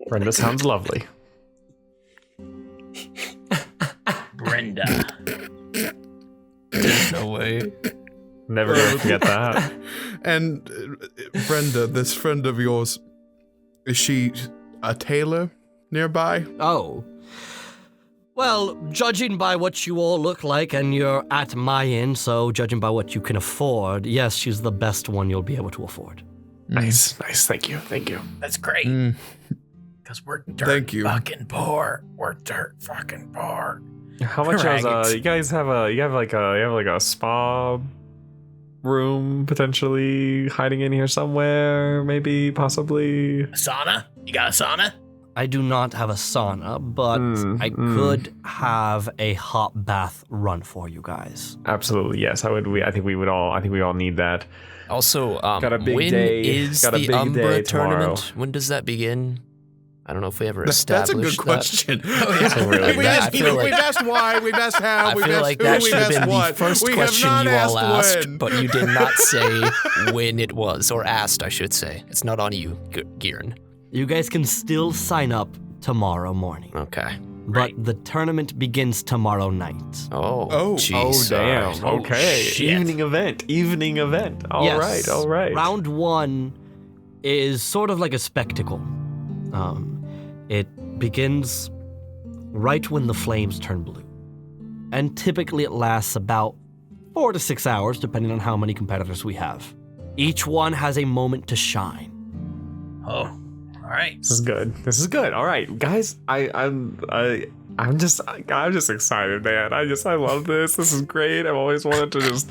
Speaker 5: Brenda sounds lovely.
Speaker 4: Brenda.
Speaker 6: No way.
Speaker 5: Never gonna forget that.
Speaker 6: And Brenda, this friend of yours, is she a tailor nearby?
Speaker 1: Oh. Well, judging by what you all look like, and you're at my inn, so judging by what you can afford, yes, she's the best one you'll be able to afford.
Speaker 5: Nice. Thank you.
Speaker 4: That's great. Because we're dirt
Speaker 6: Thank you.
Speaker 4: fucking poor. We're dirt fucking poor.
Speaker 5: How much
Speaker 4: Raggeds.
Speaker 5: is you guys have like a spa room potentially hiding in here somewhere, maybe, possibly?
Speaker 4: A sauna? You got a sauna?
Speaker 1: I do not have a sauna, but I could have a hot bath run for you guys.
Speaker 5: Absolutely, yes. I think we all need that.
Speaker 3: Also,
Speaker 5: Got a big
Speaker 3: when
Speaker 5: day-
Speaker 3: is
Speaker 5: got a
Speaker 3: the
Speaker 5: big
Speaker 3: Umbra
Speaker 5: day
Speaker 3: Tournament?
Speaker 5: tomorrow.
Speaker 3: When does that begin? I don't know if we ever
Speaker 6: That's
Speaker 3: established
Speaker 6: a good
Speaker 3: that.
Speaker 6: question.
Speaker 5: That's a really
Speaker 6: We've
Speaker 5: good
Speaker 6: asked,
Speaker 3: question. I feel like-
Speaker 6: we've asked why, we've asked how,
Speaker 3: I
Speaker 6: we've
Speaker 3: feel
Speaker 6: asked
Speaker 3: like
Speaker 6: who,
Speaker 3: that
Speaker 6: we've
Speaker 3: should have
Speaker 6: asked
Speaker 3: been
Speaker 6: what.
Speaker 3: the first
Speaker 6: We have
Speaker 3: question
Speaker 6: not
Speaker 3: you all
Speaker 6: asked
Speaker 3: asked,
Speaker 6: when.
Speaker 3: but you did not say when it was, or asked, I should say. It's not on you, Gieran.
Speaker 1: You guys can still sign up tomorrow morning,
Speaker 3: Okay.
Speaker 1: but the tournament begins tomorrow night.
Speaker 3: Oh,
Speaker 6: Oh.
Speaker 3: jeez.
Speaker 5: Oh damn.
Speaker 4: Oh,
Speaker 5: Okay.
Speaker 4: shit.
Speaker 5: Evening event. All
Speaker 1: Yes.
Speaker 5: right.
Speaker 1: Round one is sort of like a spectacle. It begins right when the flames turn blue. And typically it lasts about 4 to 6 hours, depending on how many competitors we have. Each one has a moment to shine.
Speaker 4: Oh, all right.
Speaker 5: This is good. All right, guys. I'm just excited, man. I love this. This is great. I've always wanted to just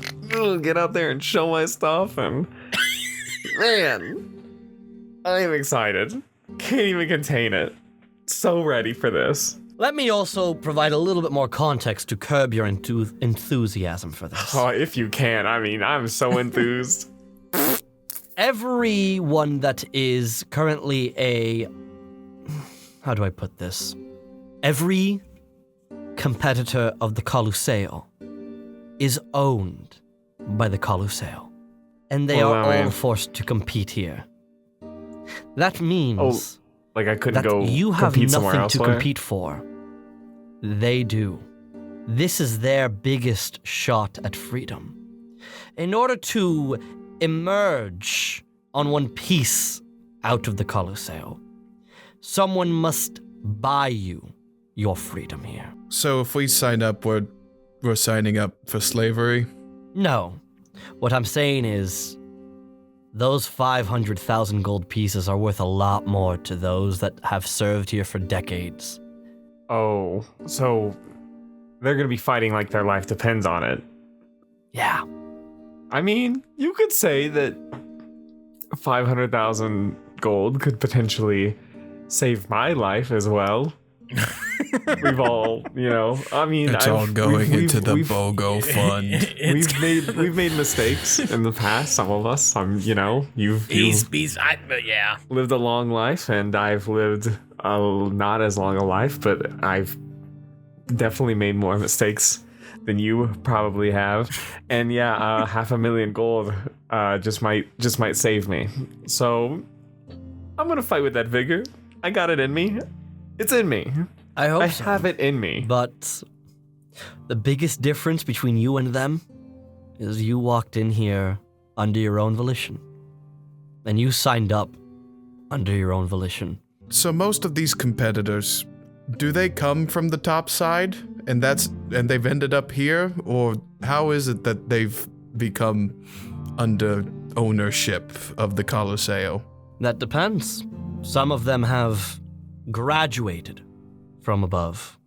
Speaker 5: get out there and show my stuff, and man, I'm excited. Can't even contain it. So ready for this.
Speaker 1: Let me also provide a little bit more context to curb your enthusiasm for this.
Speaker 5: Oh, if you can. I mean, I'm so enthused.
Speaker 1: Everyone that is currently how do I put this? Every competitor of the Belluseo is owned by the Belluseo, and they
Speaker 5: Well,
Speaker 1: are
Speaker 5: I mean-
Speaker 1: all forced to compete here. That means
Speaker 5: Like I couldn't
Speaker 1: that
Speaker 5: go
Speaker 1: you have
Speaker 5: compete somewhere
Speaker 1: nothing to
Speaker 5: elsewhere.
Speaker 1: compete for. They do. This is their biggest shot at freedom. In order to emerge on one piece out of the Belluseo, someone must buy you your freedom here.
Speaker 6: So if we sign up, we're signing up for slavery?
Speaker 1: No. What I'm saying is, those 500,000 gold pieces are worth a lot more to those that have served here for decades.
Speaker 5: Oh, so they're gonna be fighting like their life depends on it.
Speaker 1: Yeah.
Speaker 5: I mean, you could say that 500,000 gold could potentially save my life as well. We've all, I mean,
Speaker 6: It's all going into the BOGO fund.
Speaker 5: We've made mistakes in the past. Some of us, you've
Speaker 4: Yeah.
Speaker 5: lived a long life, and I've lived not as long a life, but I've definitely made more mistakes than you probably have. And 500,000 gold just might save me. So I'm gonna fight with that vigor. I got it in me. It's in me.
Speaker 1: I hope
Speaker 5: I
Speaker 1: so.
Speaker 5: have it in me.
Speaker 1: But the biggest difference between you and them is you walked in here under your own volition. and you signed up under your own volition.
Speaker 6: So most of these competitors, do they come from the top side and they've ended up here, or how is it that they've become under ownership of the Belluseo?
Speaker 1: That depends. Some of them have graduated from above.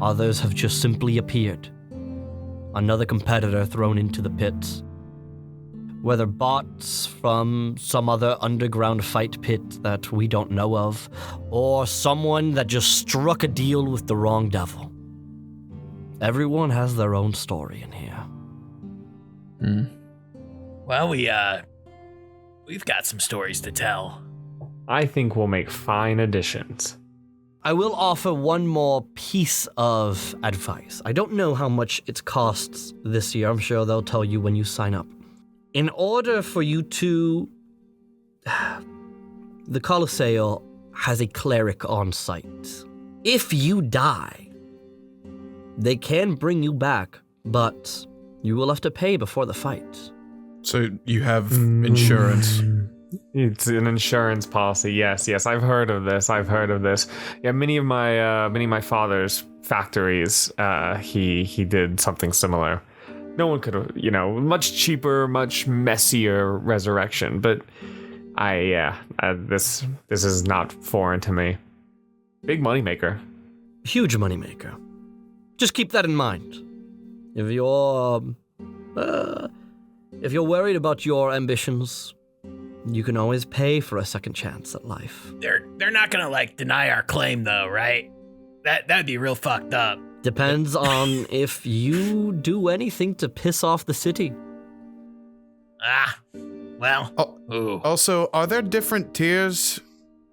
Speaker 1: Others have just simply appeared. Another competitor thrown into the pit. Whether bots from some other underground fight pit that we don't know of, or someone that just struck a deal with the wrong devil. Everyone has their own story in here.
Speaker 4: Well, we've got some stories to tell.
Speaker 5: I think we'll make fine additions.
Speaker 1: I will offer one more piece of advice. I don't know how much it costs this year. I'm sure they'll tell you when you sign up. In order for you to... The Belluseo has a cleric on site. If you die, they can bring you back, but you will have to pay before the fight.
Speaker 6: So you have insurance.
Speaker 5: It's an insurance policy. Yes, I've heard of this. Yeah, many of my father's factories, he did something similar. No one could, much cheaper, much messier resurrection. But this is not foreign to me. Big moneymaker.
Speaker 1: Huge moneymaker. Just keep that in mind. If you're worried about your ambitions, you can always pay for a second chance at life.
Speaker 4: They're not gonna deny our claim though, right? That'd be real fucked up.
Speaker 1: Depends on if you do anything to piss off the city.
Speaker 4: Well. Ooh.
Speaker 6: Also, are there different tiers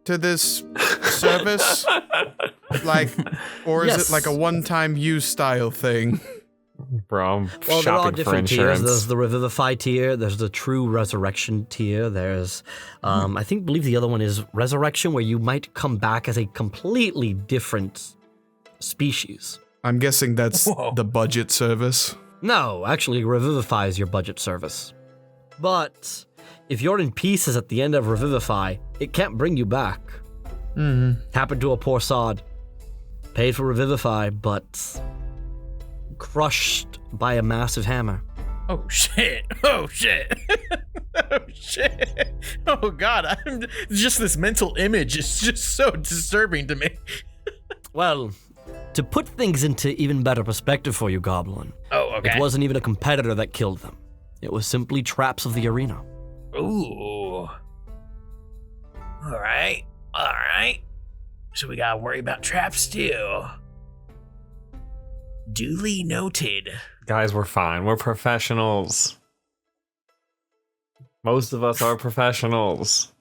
Speaker 6: to this service? Or is
Speaker 1: Yes.
Speaker 6: it like a one-time use style thing?
Speaker 5: Bro, I'm
Speaker 1: Well, there are
Speaker 5: shopping for
Speaker 1: different tiers.
Speaker 5: insurance.
Speaker 1: There's the Revivify tier. There's the True Resurrection tier. There's, believe the other one is Resurrection, where you might come back as a completely different species.
Speaker 6: I'm guessing that's the budget service.
Speaker 1: No, actually, Revivify is your budget service. But if you're in pieces at the end of Revivify, it can't bring you back. Happened to a poor sod. Paid for Revivify, but crushed by a massive hammer.
Speaker 4: Oh shit. Oh shit. Oh shit. Oh god, just this mental image is just so disturbing to me.
Speaker 1: Well, to put things into even better perspective for you, Goblin.
Speaker 4: Oh, okay.
Speaker 1: It wasn't even a competitor that killed them. It was simply traps of the arena.
Speaker 4: Ooh. Alright. So we gotta worry about traps too. Duly noted.
Speaker 5: Guys, we're fine. We're professionals. Most of us are professionals.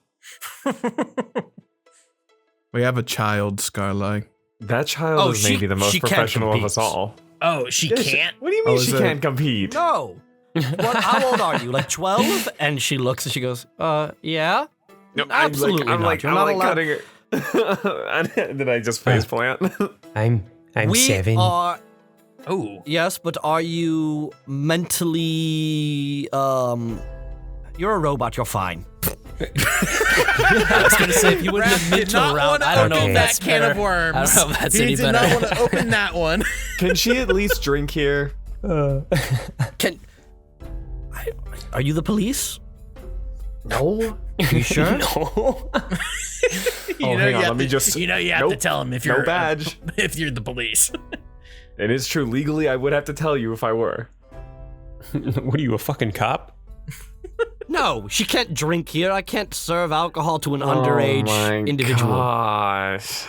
Speaker 6: We have a child, Skarlai.
Speaker 5: That child is maybe the most professional of us all.
Speaker 4: Oh, she can't?
Speaker 5: What do you mean she can't compete?
Speaker 1: No. How old are you? Like 12? And she looks and she goes, yeah?
Speaker 5: No,
Speaker 1: Absolutely not. You're not allowed.
Speaker 5: cutting her. Did I just faceplant?
Speaker 7: I'm
Speaker 1: We
Speaker 7: 7.
Speaker 1: are...
Speaker 4: Oh.
Speaker 1: Yes, but are you mentally... You're a robot, you're fine.
Speaker 9: I was gonna say, if you went the mental route, I don't know if that's
Speaker 4: can
Speaker 9: better.
Speaker 4: of worms.
Speaker 9: I don't know if that's
Speaker 4: He
Speaker 9: any
Speaker 4: did
Speaker 9: better.
Speaker 4: not want to open that one.
Speaker 5: Can she at least drink here?
Speaker 1: Are you the police?
Speaker 5: No.
Speaker 1: Are you sure?
Speaker 5: No.
Speaker 4: You
Speaker 5: hang on, let me just...
Speaker 4: You have
Speaker 5: Nope.
Speaker 4: to tell him if you're
Speaker 5: No badge.
Speaker 4: if you're the police.
Speaker 5: It is true. Legally, I would have to tell you if I were.
Speaker 8: What are you, a fucking cop?
Speaker 1: No, she can't drink here. I can't serve alcohol to an
Speaker 5: Oh
Speaker 1: underage
Speaker 5: my
Speaker 1: individual.
Speaker 5: Gosh.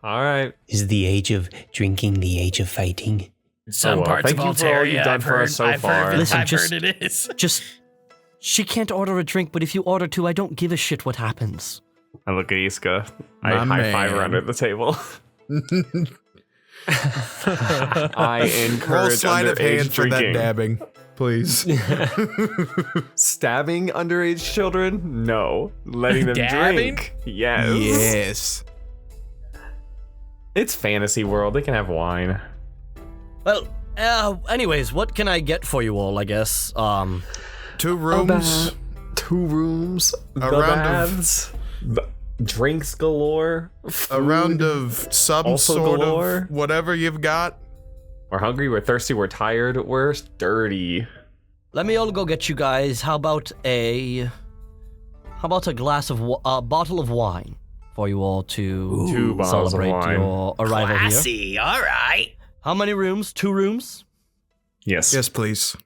Speaker 5: All right.
Speaker 7: Is the age of drinking the age of fighting?
Speaker 4: In some
Speaker 5: well,
Speaker 4: parts of
Speaker 5: thank you for all
Speaker 4: Altaria,
Speaker 5: you've done
Speaker 4: I've
Speaker 5: for us
Speaker 4: heard,
Speaker 5: so
Speaker 4: I've
Speaker 5: far.
Speaker 4: heard,
Speaker 1: Listen,
Speaker 4: I've
Speaker 1: just-
Speaker 4: heard it is.
Speaker 1: She can't order a drink, but if you order to, I don't give a shit what happens.
Speaker 5: I look at Iska. I
Speaker 6: My
Speaker 5: high five her
Speaker 6: man.
Speaker 5: under the table. I
Speaker 6: Roll
Speaker 5: encourage
Speaker 6: sleight of hand
Speaker 5: underage
Speaker 6: for that
Speaker 5: drinking.
Speaker 6: dabbing, please.
Speaker 5: Stabbing underage children? No. Letting them
Speaker 4: Dabbing?
Speaker 5: drink? Yes.
Speaker 6: Yes.
Speaker 5: It's fantasy world. They can have wine.
Speaker 1: Well, anyways, what can I get for you all, I guess?
Speaker 6: 2 rooms
Speaker 5: 2 rooms,
Speaker 6: A
Speaker 5: the
Speaker 6: round of-
Speaker 5: baths, drinks galore,
Speaker 6: A round
Speaker 5: food
Speaker 6: of some
Speaker 5: also
Speaker 6: sort
Speaker 5: galore.
Speaker 6: of whatever you've got.
Speaker 5: We're hungry, we're thirsty, we're tired, we're dirty.
Speaker 1: Let me all go get you guys. How about a glass of bottle of wine for you all to
Speaker 5: 2 bottles of
Speaker 1: celebrate
Speaker 5: wine.
Speaker 1: your arrival here.
Speaker 4: Classy, all right.
Speaker 1: How many rooms? 2 rooms
Speaker 5: Yes.
Speaker 6: Yes, please.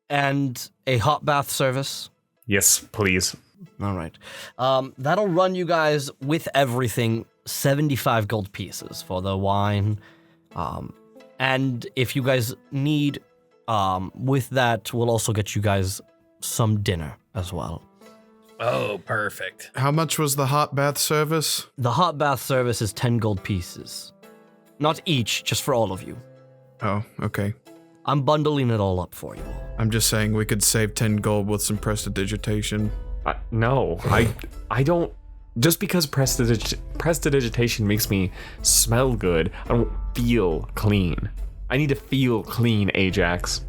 Speaker 1: and a hot bath service.
Speaker 5: Yes, please.
Speaker 1: All right. That'll run you guys with everything 75 gold pieces for the wine. And if you guys need, with that, we'll also get you guys some dinner as well.
Speaker 4: Oh, perfect.
Speaker 6: How much was the hot bath service?
Speaker 1: The hot bath service is 10 gold pieces. Not each, just for all of you.
Speaker 6: Oh, okay.
Speaker 1: I'm bundling it all up for you.
Speaker 6: I'm just saying we could save 10 gold with some prestidigitation.
Speaker 5: No, I don't. Just because prestidigitation makes me smell good, I don't feel clean. I need to feel clean, Ajax.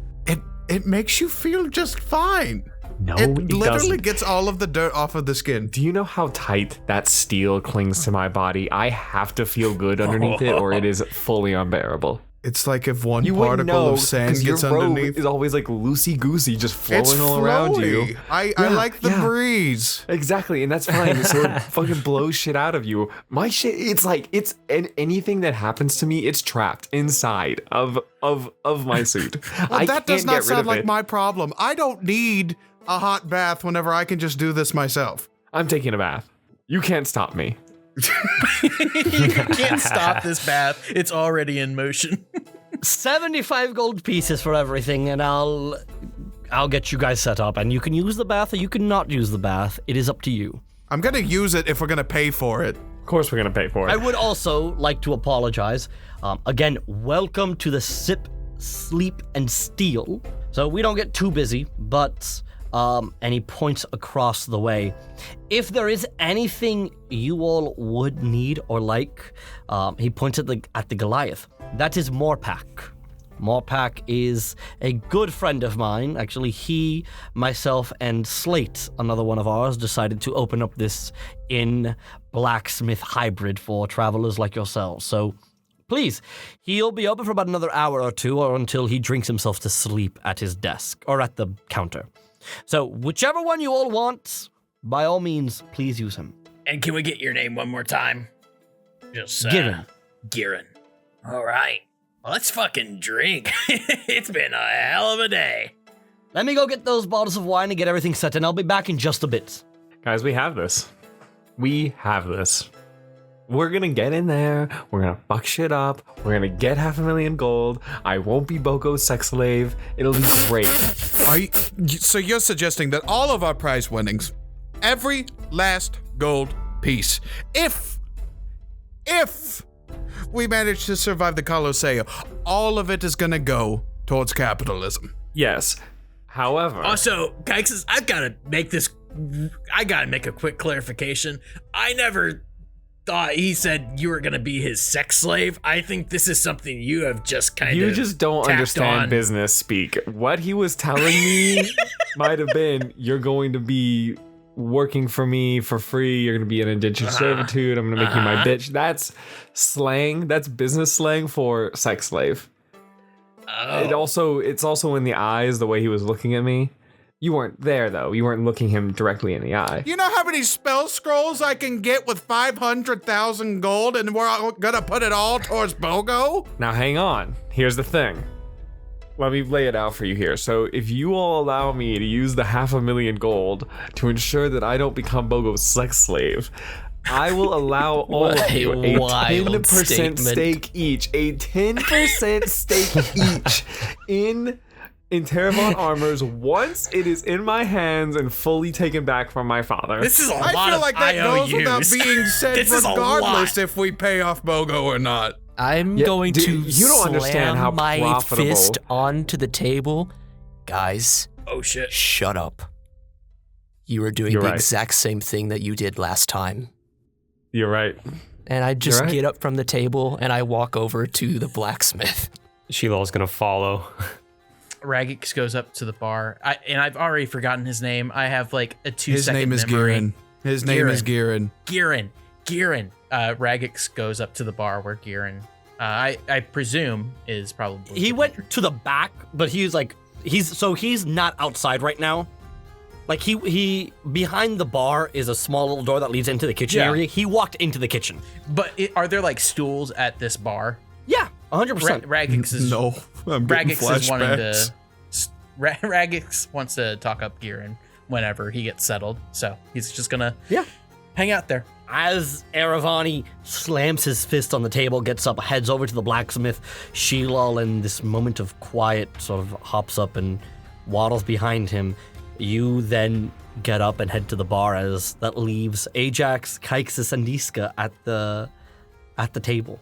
Speaker 6: It makes you feel just fine.
Speaker 5: No,
Speaker 6: It
Speaker 5: it
Speaker 6: literally
Speaker 5: doesn't.
Speaker 6: gets all of the dirt off of the skin.
Speaker 5: Do you know how tight that steel clings to my body? I have to feel good underneath it, or it is fully unbearable.
Speaker 6: It's like if one
Speaker 5: You wouldn't
Speaker 6: particle
Speaker 5: know
Speaker 6: of sand
Speaker 5: 'cause your
Speaker 6: gets
Speaker 5: robe
Speaker 6: underneath.
Speaker 5: is always like loosey-goosey, just flowing
Speaker 6: It's
Speaker 5: all around you.
Speaker 6: flowy. I
Speaker 5: Yeah,
Speaker 6: like the
Speaker 5: yeah.
Speaker 6: breeze.
Speaker 5: Exactly, and that's fine. So it fucking blows shit out of you. My shit, anything that happens to me, it's trapped inside of my suit.
Speaker 6: Well, that does
Speaker 5: can't
Speaker 6: not
Speaker 5: get rid
Speaker 6: sound
Speaker 5: of
Speaker 6: like
Speaker 5: it.
Speaker 6: my problem. I don't need a hot bath whenever I can just do this myself.
Speaker 5: I'm taking a bath. You can't stop me.
Speaker 4: You can't stop this bath. It's already in motion.
Speaker 1: 75 gold pieces for everything, and I'll get you guys set up. And you can use the bath or you can not use the bath. It is up to you.
Speaker 6: I'm gonna use it if we're gonna pay for it.
Speaker 5: Of course, we're gonna pay for it.
Speaker 1: I would also like to apologize. Again, welcome to the Sip, Sleep, and Steal. So we don't get too busy, but and he points across the way. If there is anything you all would need or like, he points at the Goliath. That is Morpak. Morpak is a good friend of mine. Actually, he, myself, and Slate, another one of ours, decided to open up this inn blacksmith hybrid for travelers like yourselves. So please, he'll be open for about another hour or two, or until he drinks himself to sleep at his desk or at the counter. So whichever one you all want, by all means, please use him.
Speaker 4: And can we get your name one more time? Just
Speaker 1: Girin.
Speaker 4: Girin. All right. Well, let's fucking drink. It's been a hell of a day.
Speaker 1: Let me go get those bottles of wine and get everything set, and I'll be back in just a bit.
Speaker 5: Guys, we have this. We have this. We're gonna get in there. We're gonna fuck shit up. We're gonna get 500,000 gold. I won't be Bogo's sex slave. It'll be great.
Speaker 6: So you're suggesting that all of our prize winnings, every last gold piece, if we manage to survive the Colosseum, all of it is gonna go towards capitalism.
Speaker 5: Yes. However,
Speaker 4: Also, Kaixus, I gotta make a quick clarification. I never thought he said you were gonna be his sex slave. I think this is something you have just kind of
Speaker 5: you just don't
Speaker 4: tacked
Speaker 5: understand
Speaker 4: on.
Speaker 5: business speak. What he was telling me might have been, you're going to be working for me for free. You're going to be an indentured servitude. I'm going to make you my bitch. That's slang. That's business slang for sex slave.
Speaker 4: Oh.
Speaker 5: It's also in the eyes, the way he was looking at me. You weren't there, though. You weren't looking him directly in the eye.
Speaker 6: You know how many spell scrolls I can get with 500,000 gold, and we're all gonna put it all towards Bogo?
Speaker 5: Now, hang on. Here's the thing. Let me lay it out for you here. So, if you all allow me to use the 500,000 gold to ensure that I don't become Bogo's sex slave, I will allow all of you a
Speaker 9: wild
Speaker 5: 10%
Speaker 9: statement.
Speaker 5: stake each. A 10% stake each in Terravon armors once it is in my hands and fully taken back from my father.
Speaker 4: This is a
Speaker 6: I
Speaker 4: lot
Speaker 6: feel
Speaker 4: of
Speaker 6: like that
Speaker 4: IOUs.
Speaker 6: goes without being said
Speaker 4: This is a
Speaker 6: regardless
Speaker 4: lot.
Speaker 6: if we pay off Bogo or not.
Speaker 9: I'm
Speaker 5: Yeah,
Speaker 9: going to
Speaker 5: you don't understand
Speaker 9: slam
Speaker 5: how
Speaker 9: my
Speaker 5: profitable-
Speaker 9: fist onto the table. Guys,
Speaker 4: Oh shit.
Speaker 9: shut up. You are doing
Speaker 5: You're
Speaker 9: the
Speaker 5: right.
Speaker 9: exact same thing that you did last time.
Speaker 5: You're right.
Speaker 9: And I just
Speaker 5: You're right.
Speaker 9: get up from the table and I walk over to the blacksmith.
Speaker 8: Sheila's gonna follow.
Speaker 10: Ragix goes up to the bar, and I've already forgotten his name. I have like a 2-second memory.
Speaker 6: His name is Giran.
Speaker 10: Giran. Ragix goes up to the bar where Giran, I presume, is probably.
Speaker 1: He went to the back, but he's not outside right now. Like he behind the bar is a small little door that leads into the kitchen area. He walked into the kitchen.
Speaker 10: But are there like stools at this bar?
Speaker 1: Yeah, 100%.
Speaker 10: Ragix is
Speaker 6: no. I'm getting flashbacks.
Speaker 10: Ragix wants to talk up Giran whenever he gets settled, so he's just gonna hang out there.
Speaker 1: As Aravani slams his fist on the table, gets up, heads over to the blacksmith, Sheilal, in this moment of quiet, sort of hops up and waddles behind him. You then get up and head to the bar as that leaves Ajax, Kaixus, and Niska at the table.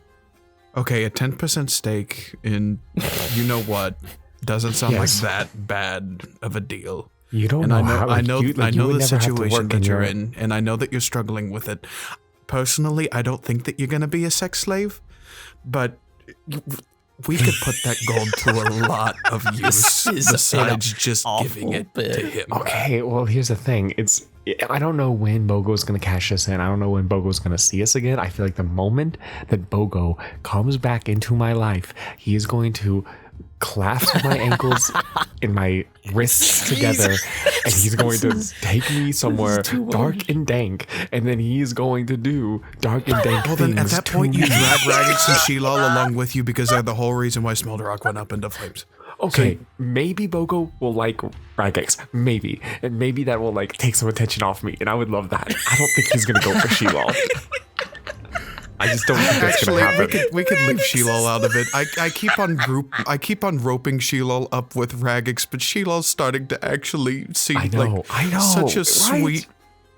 Speaker 6: Okay, a 10% stake in you know what doesn't sound like that bad of a deal.
Speaker 5: You don't
Speaker 6: and
Speaker 5: know.
Speaker 6: I know the situation that you're in, and I know that you're struggling with it. Personally, I don't think that you're going to be a sex slave, but we could put that gold to a lot of use besides just giving it to him.
Speaker 5: Okay, well, here's the thing. I don't know when Bogo's going to cash us in. I don't know when Bogo's going to see us again. I feel like the moment that Bogo comes back into my life, he is going to clasp my ankles and my wrists together, and he's going to take me somewhere dark and dank, and then he's going to do dark and dank things.
Speaker 6: Then at that point, you drag Ragix and Sheilal along with you because they're the whole reason why Smolderrock went up into flames.
Speaker 5: Okay, maybe Bogo will like Ragix, maybe, and maybe that will like take some attention off me, and I would love that. I don't think he's gonna go for Sheilal. I just don't think that's gonna happen.
Speaker 6: We could leave Sheilal out of it. I keep on roping Sheilal up with Ragix, but Sheilal's starting to actually seem such a sweet,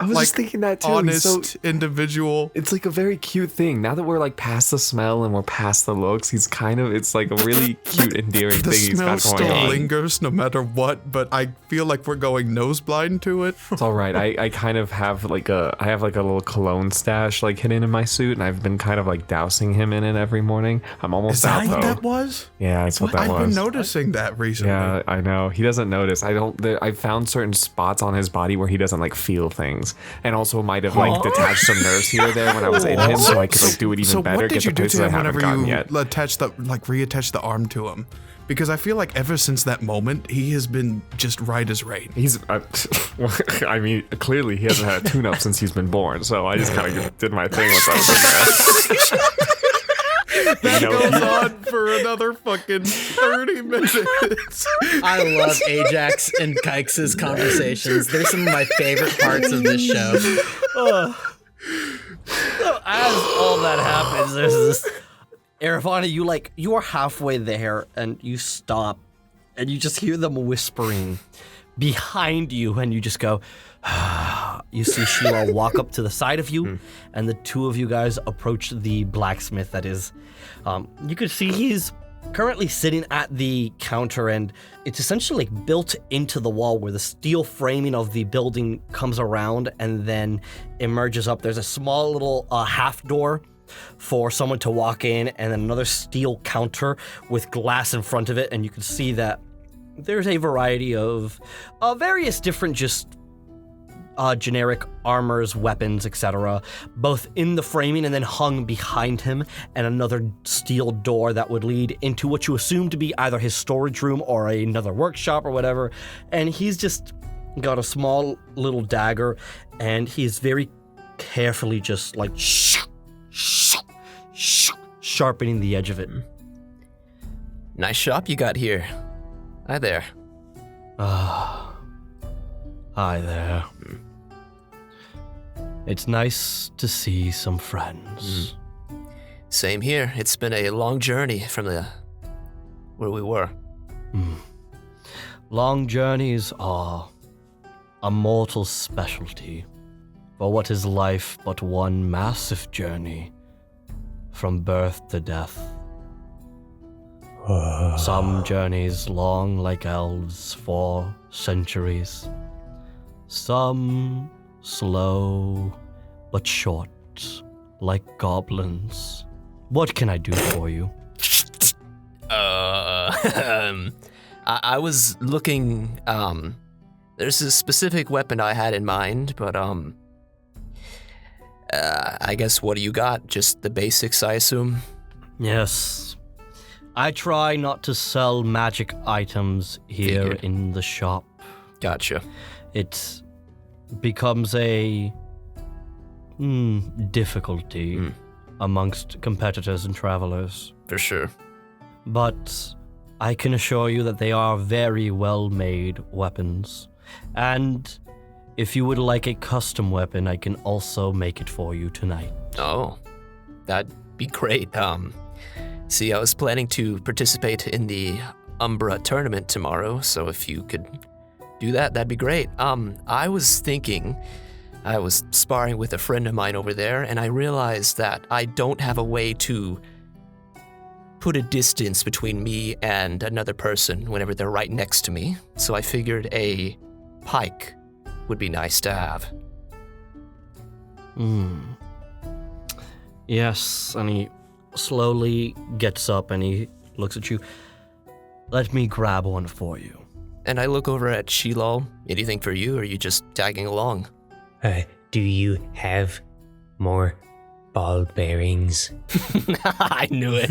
Speaker 5: I was just thinking that too.
Speaker 6: Honest individual.
Speaker 5: It's like a very cute thing. Now that we're like past the smell and we're past the looks, it's like a really cute, endearing thing he's got going on.
Speaker 6: The smell still lingers no matter what, but I feel like we're going nose blind to it.
Speaker 5: It's all right. I kind of have like a little cologne stash like hidden in my suit, and I've been kind of like dousing him in it every morning. I'm almost out though.
Speaker 6: Is that what that was?
Speaker 5: Yeah, that's what that was.
Speaker 6: I've been noticing that recently.
Speaker 5: Yeah, I know. He doesn't notice. I found certain spots on his body where he doesn't like feel things. And also might have like detached some nerves here or there when I was in him, so I could like do it even better.
Speaker 6: What did you do to him whenever you reattach the arm to him? Because I feel like ever since that moment, he has been just right as rain.
Speaker 5: He's, I mean, clearly he hasn't had a tune-up since he's been born, so I just kind of did my thing once I was in there.
Speaker 6: That goes on for another fucking 30 minutes.
Speaker 10: I love Ajax and Kaix's conversations. They're some of my favorite parts of this show.
Speaker 1: So as all that happens, there's this Aravani, you are halfway there and you stop and you just hear them whispering behind you and you just go, you see Sheila walk up to the side of you and the two of you guys approach the blacksmith that is, you could see he's currently sitting at the counter and it's essentially like built into the wall where the steel framing of the building comes around and then emerges up. There's a small little half door for someone to walk in and then another steel counter with glass in front of it, and you can see that there's a variety of various different just generic armors, weapons, etc., both in the framing and then hung behind him, and another steel door that would lead into what you assume to be either his storage room or another workshop or whatever. And he's just got a small little dagger, and he's very carefully just like sharpening the edge of it.
Speaker 9: Nice shop you got here. Hi there.
Speaker 1: Hi there. It's nice to see some friends.
Speaker 9: Same here. It's been a long journey from where we were.
Speaker 1: Long journeys are a mortal's specialty. For what is life but one massive journey from birth to death? Some journeys long like elves for centuries. Some slow but short like goblins. What can I do for you?
Speaker 9: I I was looking, there's a specific weapon I had in mind, but, I guess what do you got? Just the basics, I assume?
Speaker 1: Yes. I try not to sell magic items here
Speaker 9: Figured.
Speaker 1: in the shop.
Speaker 9: Gotcha.
Speaker 1: It becomes a difficulty amongst competitors and travelers.
Speaker 9: For sure.
Speaker 1: But I can assure you that they are very well-made weapons. And if you would like a custom weapon, I can also make it for you tonight.
Speaker 9: Oh, that'd be great. See, I was planning to participate in the Umbral Tournament tomorrow, so if you could do that, that'd be great. I was thinking, I was sparring with a friend of mine over there, and I realized that I don't have a way to put a distance between me and another person whenever they're right next to me, so I figured a pike would be nice to have.
Speaker 1: Yes, and he slowly gets up and he looks at you. Let me grab one for you.
Speaker 9: And I look over at Shilal. Anything for you, or are you just tagging along?
Speaker 7: Do you have more ball bearings?
Speaker 9: I knew it.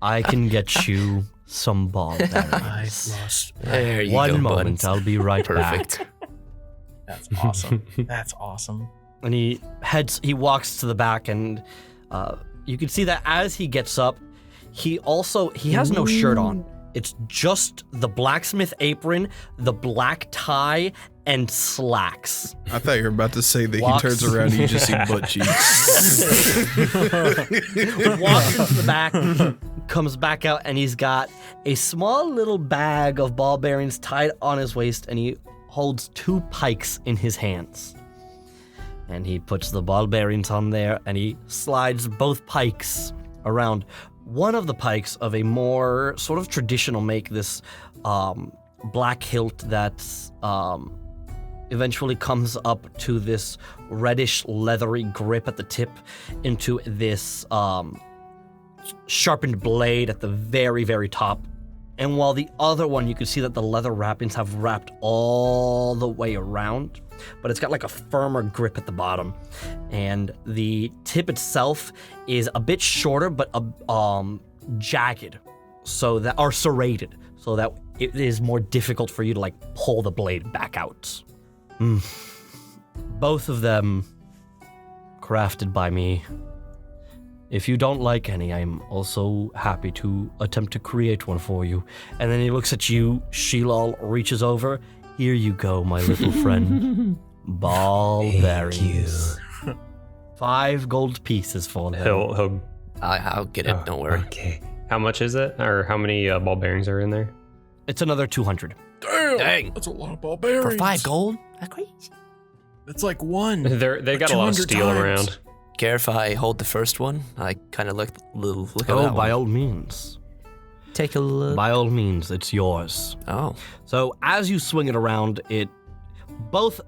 Speaker 1: I can get you some ball bearings.
Speaker 10: I've lost.
Speaker 9: There you
Speaker 1: One
Speaker 9: go,
Speaker 1: moment,
Speaker 9: bud.
Speaker 1: I'll be right
Speaker 9: Perfect.
Speaker 1: back.
Speaker 10: That's awesome. That's awesome.
Speaker 1: And he walks to the back, and you can see that as he gets up, he has no shirt on. It's just the blacksmith apron, the black tie, and slacks.
Speaker 6: I thought you were about to say that
Speaker 1: Walks-
Speaker 6: he turns around and you just see butt cheeks.
Speaker 1: Walks into the back, comes back out, and he's got a small little bag of ball bearings tied on his waist, and he holds 2 pikes in his hands. And he puts the ball bearings on there, and he slides both pikes around. One of the pikes of a more sort of traditional make, this black hilt that eventually comes up to this reddish leathery grip at the tip into this sharpened blade at the very, very top. And while the other one, you can see that the leather wrappings have wrapped all the way around, but it's got like a firmer grip at the bottom. And the tip itself is a bit shorter, but jagged, or serrated, so that it is more difficult for you to like pull the blade back out. Both of them crafted by me. If you don't like any, I'm also happy to attempt to create one for you. And then he looks at you, Shilal reaches over. Here you go, my little friend. Ball bearings. 5 gold pieces for them.
Speaker 9: I'll get it, don't worry.
Speaker 7: Okay.
Speaker 8: How much is it? Or how many ball bearings are in there?
Speaker 1: It's another 200.
Speaker 10: Dang. That's a lot of ball bearings.
Speaker 9: For 5 gold? That's crazy.
Speaker 10: That's like one.
Speaker 8: They got a lot of
Speaker 10: 200
Speaker 8: steel
Speaker 10: times.
Speaker 8: around.
Speaker 9: Care if I hold the first one? I kind of look at that
Speaker 1: Oh,
Speaker 9: one.
Speaker 1: by all means.
Speaker 9: Take a look.
Speaker 1: By all means, it's yours.
Speaker 9: Oh.
Speaker 1: So as you swing it around, both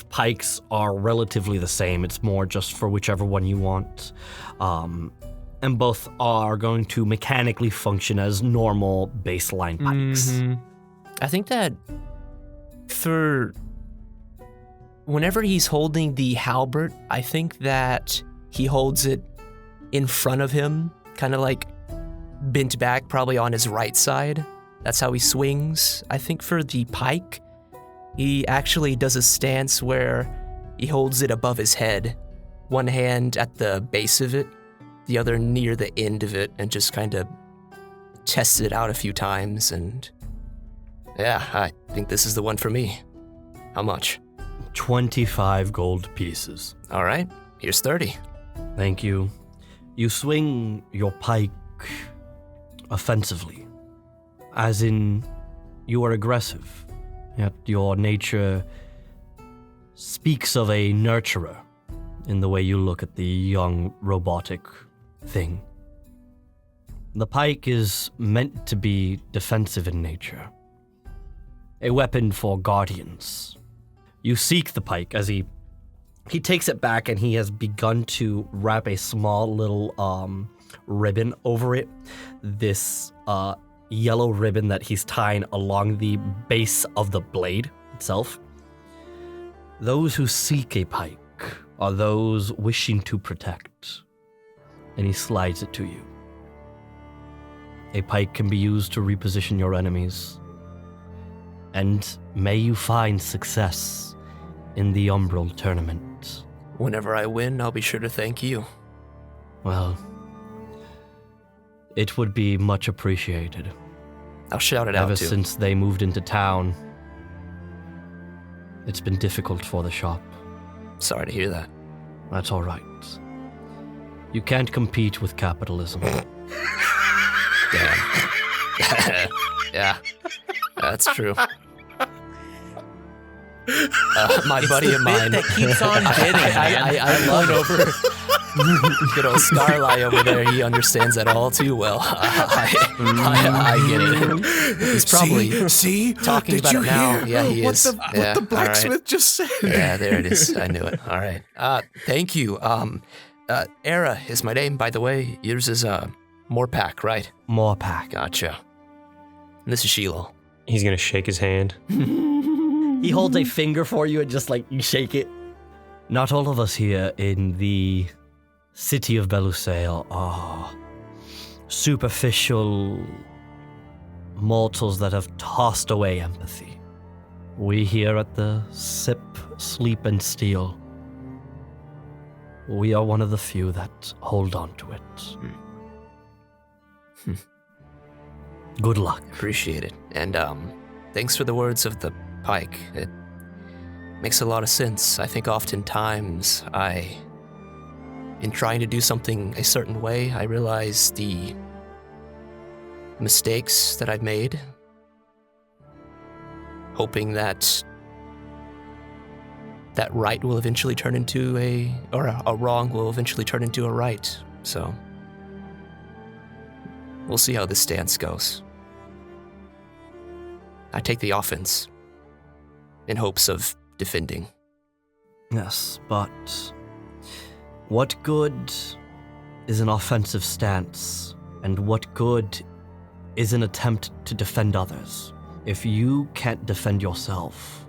Speaker 1: pikes are relatively the same. It's more just for whichever one you want. And both are going to mechanically function as normal baseline pikes.
Speaker 9: I think that for whenever he's holding the halberd, I think that he holds it in front of him, kind of like bent back, probably on his right side. That's how he swings. I think for the pike, he actually does a stance where he holds it above his head, one hand at the base of it, the other near the end of it, and just kind of tests it out a few times. And yeah, I think this is the one for me. How much?
Speaker 1: 25 gold pieces.
Speaker 9: All right, here's 30.
Speaker 1: Thank you. You swing your pike offensively, as in you are aggressive, yet your nature speaks of a nurturer in the way you look at the young robotic thing. The pike is meant to be defensive in nature, a weapon for guardians. You seek the pike as he takes it back, and he has begun to wrap a small little ribbon over it. This yellow ribbon that he's tying along the base of the blade itself. Those who seek a pike are those wishing to protect. And he slides it to you. A pike can be used to reposition your enemies. And may you find success in the Umbral Tournament.
Speaker 9: Whenever I win, I'll be sure to thank you.
Speaker 1: Well, it would be much appreciated.
Speaker 9: I'll shout it out
Speaker 1: Ever
Speaker 9: too.
Speaker 1: since they moved into town, it's been difficult for the shop.
Speaker 9: Sorry to hear that.
Speaker 1: That's all right. You can't compete with capitalism.
Speaker 9: Damn. Yeah, that's true. My buddy of mine
Speaker 10: that keeps on bidding.
Speaker 9: I love over good old Skarlai over there. He understands that all too well. I get it. He's probably
Speaker 6: see
Speaker 9: talking
Speaker 6: Did
Speaker 9: about
Speaker 6: you
Speaker 9: it now.
Speaker 6: hear
Speaker 9: Yeah, he
Speaker 6: what
Speaker 9: is.
Speaker 6: The, what the blacksmith just said.
Speaker 9: Yeah, there it is. I knew it. All right. Thank you. Era is my name, by the way. Yours is Morepack, right?
Speaker 1: Morepack.
Speaker 9: Gotcha. And this is Sheila.
Speaker 8: He's gonna shake his hand.
Speaker 1: He holds a finger for you and just you shake it. Not all of us here in the city of Belluseo are superficial mortals that have tossed away empathy. We here at the Sip, Sleep, and Steal, we are one of the few that hold on to it. Good luck.
Speaker 9: Appreciate it. And thanks for the words of the pike. It makes a lot of sense. I think oftentimes in trying to do something a certain way, I realize the mistakes that I've made, hoping that right will eventually turn into a wrong will eventually turn into a right. So we'll see how this stance goes. I take the offense in hopes of defending.
Speaker 1: Yes, but what good is an offensive stance, and what good is an attempt to defend others if you can't defend yourself,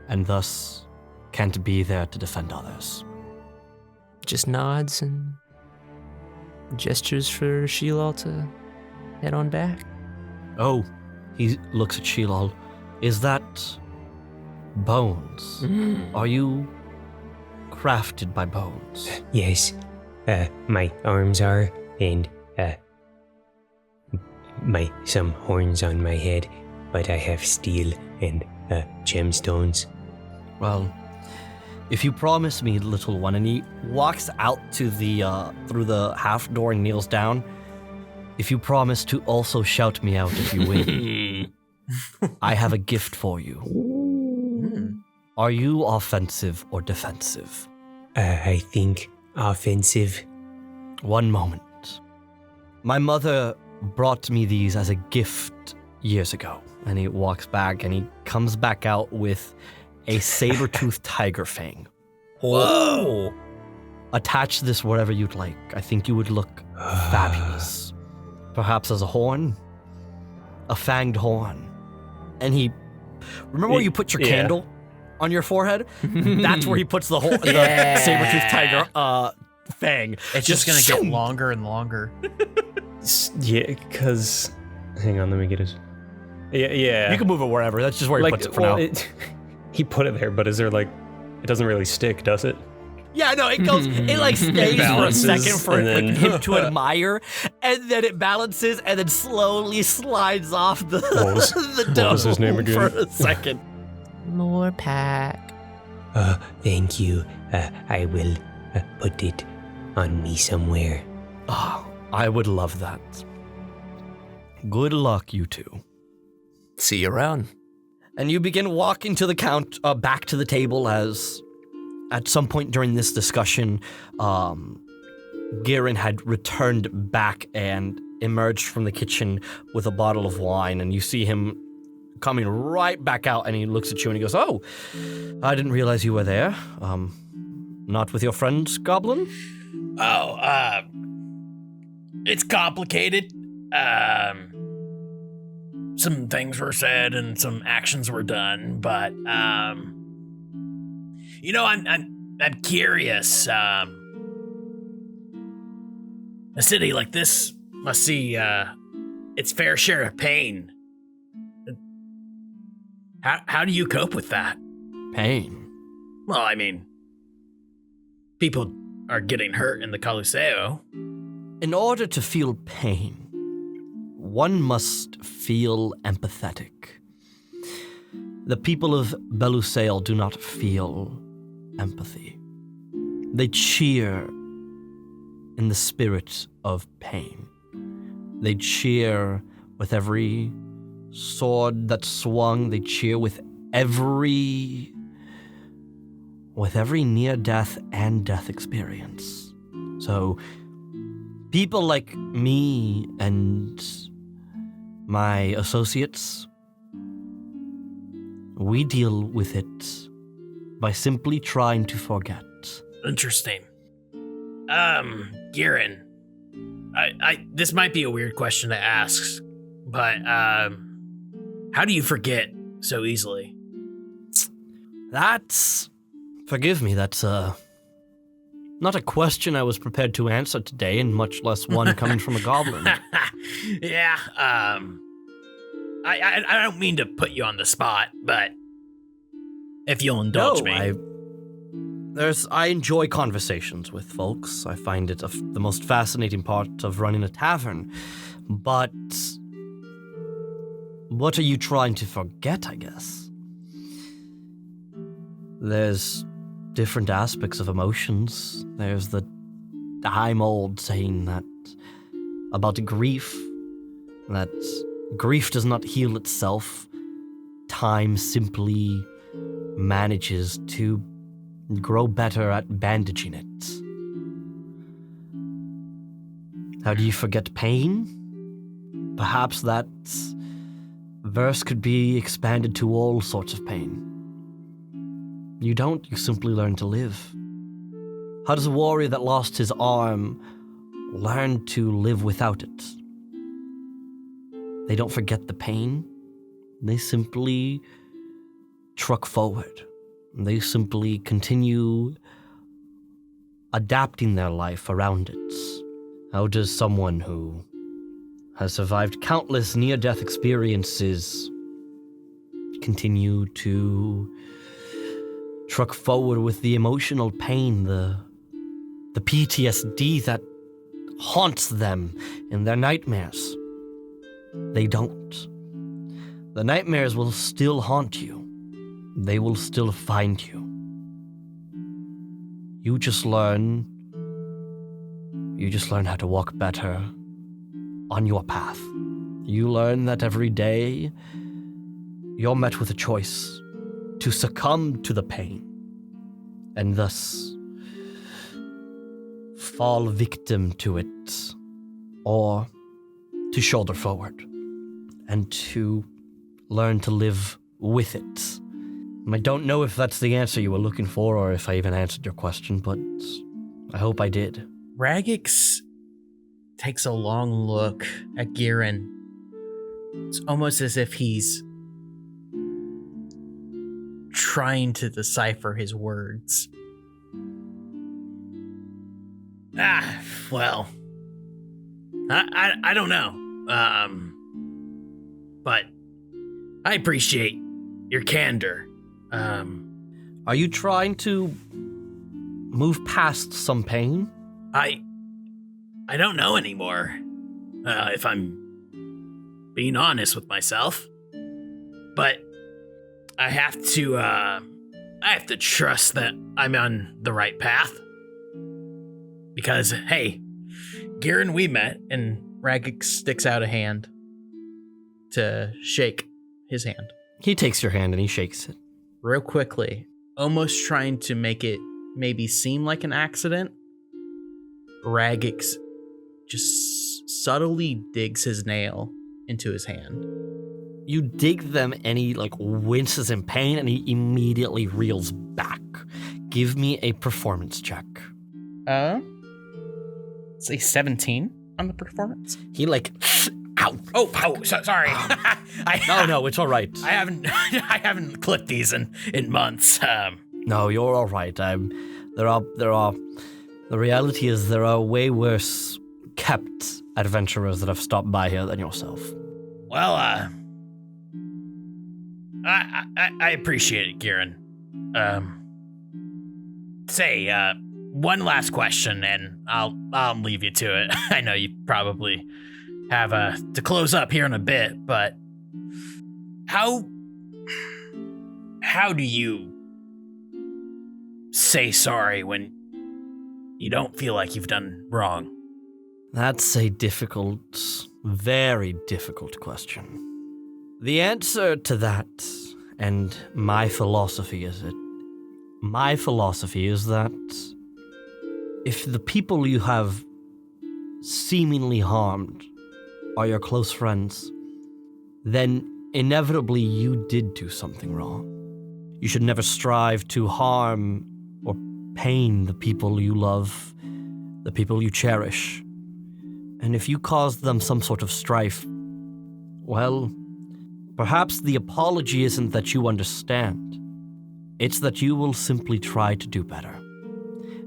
Speaker 1: and thus can't be there to defend others?
Speaker 9: Just nods and gestures for Sheila to head on back.
Speaker 1: Oh, he looks at Shilal. Is that bones? Are you crafted by bones?
Speaker 7: Yes, my arms are, and some horns on my head, but I have steel and gemstones.
Speaker 1: Well, if you promise me, little one, and he walks out to the through the half door and kneels down. If you promise to also shout me out if you win, I have a gift for you. Are you offensive or defensive?
Speaker 7: I think offensive.
Speaker 1: One moment. My mother brought me these as a gift years ago. And he walks back and he comes back out with a saber-toothed tiger fang.
Speaker 9: Whoa!
Speaker 1: Attach this wherever you'd like. I think you would look fabulous. Perhaps as a horn? A fanged horn. And he... Remember where you put your candle on your forehead? That's where he puts the whole the saber-toothed tiger fang.
Speaker 10: It's just gonna get longer and longer.
Speaker 8: Yeah, because... Hang on, let me get his... Yeah.
Speaker 1: You can move it wherever. That's just where he puts it for now.
Speaker 8: He put it there, but is there it doesn't really stick, does it?
Speaker 1: Yeah, no, it goes, it stays for a second for him to admire, and then it balances, and then slowly slides off the dome
Speaker 8: what was his name again?
Speaker 1: for a second.
Speaker 9: Morepack.
Speaker 7: Thank you. I will put it on me somewhere.
Speaker 1: Oh, I would love that. Good luck, you two.
Speaker 9: See you around.
Speaker 1: And you begin walking to the back to the table as... At some point during this discussion, Garen had returned back and emerged from the kitchen with a bottle of wine, and you see him coming right back out, and he looks at you and he goes, "Oh, I didn't realize you were there. Not with your friend, Goblin?"
Speaker 4: Oh, it's complicated. Some things were said and some actions were done, but you know, I'm curious. A city like this must see its fair share of pain. How do you cope with that?
Speaker 1: Pain.
Speaker 4: Well, I mean, people are getting hurt in the Belluseo.
Speaker 1: In order to feel pain, one must feel empathetic. The people of Belluseo do not feel empathy. They cheer in the spirit of pain. They cheer with every sword that swung. They cheer with every near-death and death experience. So, people like me and my associates, we deal with it by simply trying to forget.
Speaker 4: Interesting. Garen, this might be a weird question to ask, but how do you forget so easily?
Speaker 1: Forgive me, that's not a question I was prepared to answer today, and much less one coming from a goblin.
Speaker 4: Yeah, I don't mean to put you on the spot, but if you'll indulge me.
Speaker 1: I enjoy conversations with folks. I find it the most fascinating part of running a tavern. But what are you trying to forget, I guess? There's different aspects of emotions. There's the time old saying that about grief, that grief does not heal itself. Time simply manages to grow better at bandaging it. How do you forget pain? Perhaps that verse could be expanded to all sorts of pain. You don't, you simply learn to live. How does a warrior that lost his arm learn to live without it? They don't forget the pain. They simply truck forward. They simply continue adapting their life around it. How does someone who has survived countless near-death experiences continue to truck forward with the emotional pain, the PTSD that haunts them in their nightmares? They don't. The nightmares will still haunt you. They will still find you. You just learn how to walk better on your path. You learn that every day you're met with a choice to succumb to the pain and thus fall victim to it, or to shoulder forward and to learn to live with it. I don't know if that's the answer you were looking for or if I even answered your question, but I hope I did.
Speaker 10: Ragix takes a long look at Garen. It's almost as if he's trying to decipher his words.
Speaker 4: Well, I don't know. But I appreciate your candor.
Speaker 1: Are you trying to move past some pain?
Speaker 4: I don't know anymore. If I'm being honest with myself. But I have to trust that I'm on the right path. Because, hey,
Speaker 10: Garen, we met, and Ragix sticks out a hand to shake his hand.
Speaker 1: He takes your hand and he shakes it.
Speaker 10: Real quickly, almost trying to make it maybe seem like an accident, Ragix just subtly digs his nail into his hand.
Speaker 1: You dig them and he winces in pain and he immediately reels back. Give me a performance check.
Speaker 10: Say 17 on the performance?
Speaker 1: He like, ow.
Speaker 4: Sorry.
Speaker 1: No, it's all right.
Speaker 4: I haven't clipped these in months.
Speaker 1: No, you're all right. The reality is there are way worse kept adventurers that have stopped by here than yourself.
Speaker 4: Well, I appreciate it, Kieran. One last question, and I'll leave you to it. I know you probably have to close up here in a bit, but how do you say sorry when you don't feel like you've done wrong?
Speaker 1: That's a very difficult question. The answer to that, and my philosophy is that if the people you have seemingly harmed are your close friends, then inevitably you did do something wrong. You should never strive to harm or pain the people you love, the people you cherish. And if you caused them some sort of strife, well, perhaps the apology isn't that you understand. It's that you will simply try to do better.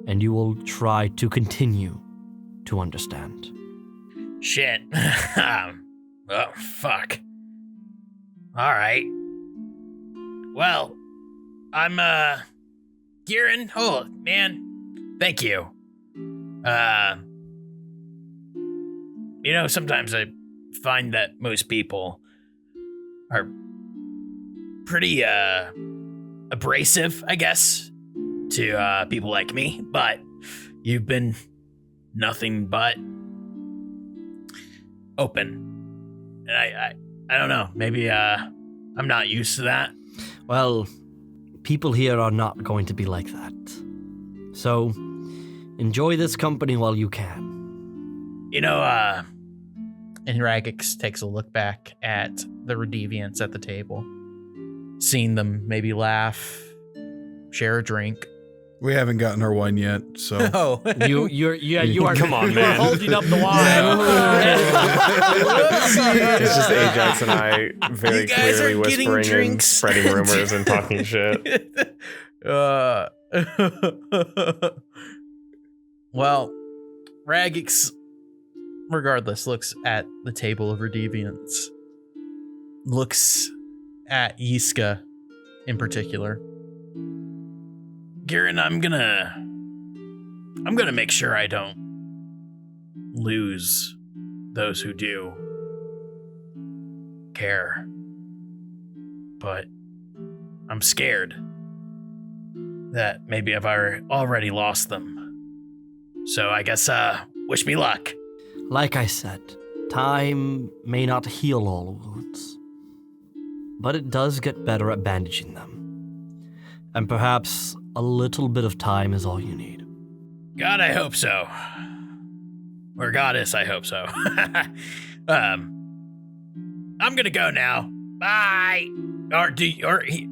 Speaker 1: And you will try to continue to understand.
Speaker 4: Shit. Oh, fuck. Alright. Well, I'm, Kieran, oh, man, thank you. Sometimes I find that most people are pretty, abrasive, I guess, to, people like me, but you've been nothing but open. And I don't know, maybe, I'm not used to that.
Speaker 1: Well, people here are not going to be like that. So, enjoy this company while you can.
Speaker 10: And Ragix takes a look back at the Redeviants at the table, seeing them maybe laugh, share a drink.
Speaker 6: We haven't gotten our wine yet, so.
Speaker 10: Oh,
Speaker 1: You are.
Speaker 8: Come on,
Speaker 1: you
Speaker 8: man.
Speaker 1: are holding up the wine.
Speaker 8: It's just Ajax and I very
Speaker 10: You guys
Speaker 8: clearly
Speaker 10: are getting
Speaker 8: whispering and
Speaker 10: drinks.
Speaker 8: spreading rumors and talking shit.
Speaker 10: Well, Ragix, regardless, looks at the table of Redeviants, looks at Yiska in particular.
Speaker 4: Kieran, I'm gonna make sure I don't lose those who do care. But I'm scared that maybe I've already lost them. So I guess, wish me luck.
Speaker 1: Like I said, time may not heal all wounds, but it does get better at bandaging them. And perhaps a little bit of time is all you need.
Speaker 4: God, I hope so. Or goddess, I hope so. I'm gonna go now. Bye.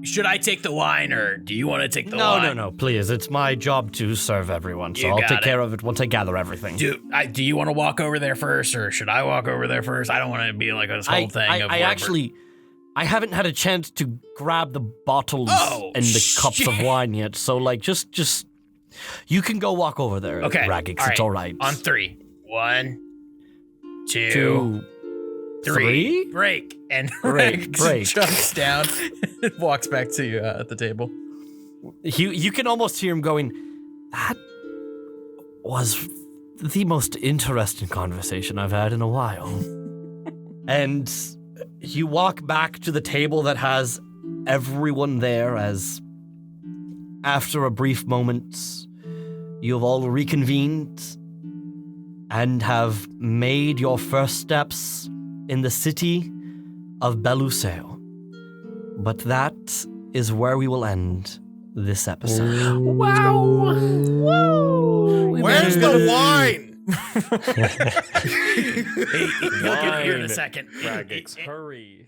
Speaker 4: Should I take the wine, or do you want to take the wine?
Speaker 1: No, please. It's my job to serve everyone, so
Speaker 4: You
Speaker 1: I'll
Speaker 4: got
Speaker 1: take care
Speaker 4: it.
Speaker 1: of it once I gather everything.
Speaker 4: Do you want to walk over there first, or should I walk over there first? I don't want to be like this whole thing.
Speaker 1: I haven't had a chance to grab the bottles and the cups of wine yet, so just you can go walk over there,
Speaker 4: Okay,
Speaker 1: Ragix. It's all right.
Speaker 4: On 3. 1, 2, 3. Break. And
Speaker 1: Break.
Speaker 10: Jumps down and walks back to you at the table.
Speaker 1: You can almost hear him going, that was the most interesting conversation I've had in a while. And you walk back to the table that has everyone there as, after a brief moment, you have all reconvened and have made your first steps in the city of Belluseo. But that is where we will end this episode.
Speaker 10: Wow! Woo!
Speaker 6: Where's the wine?
Speaker 4: You'll get here in a second.
Speaker 5: Ragix, hurry.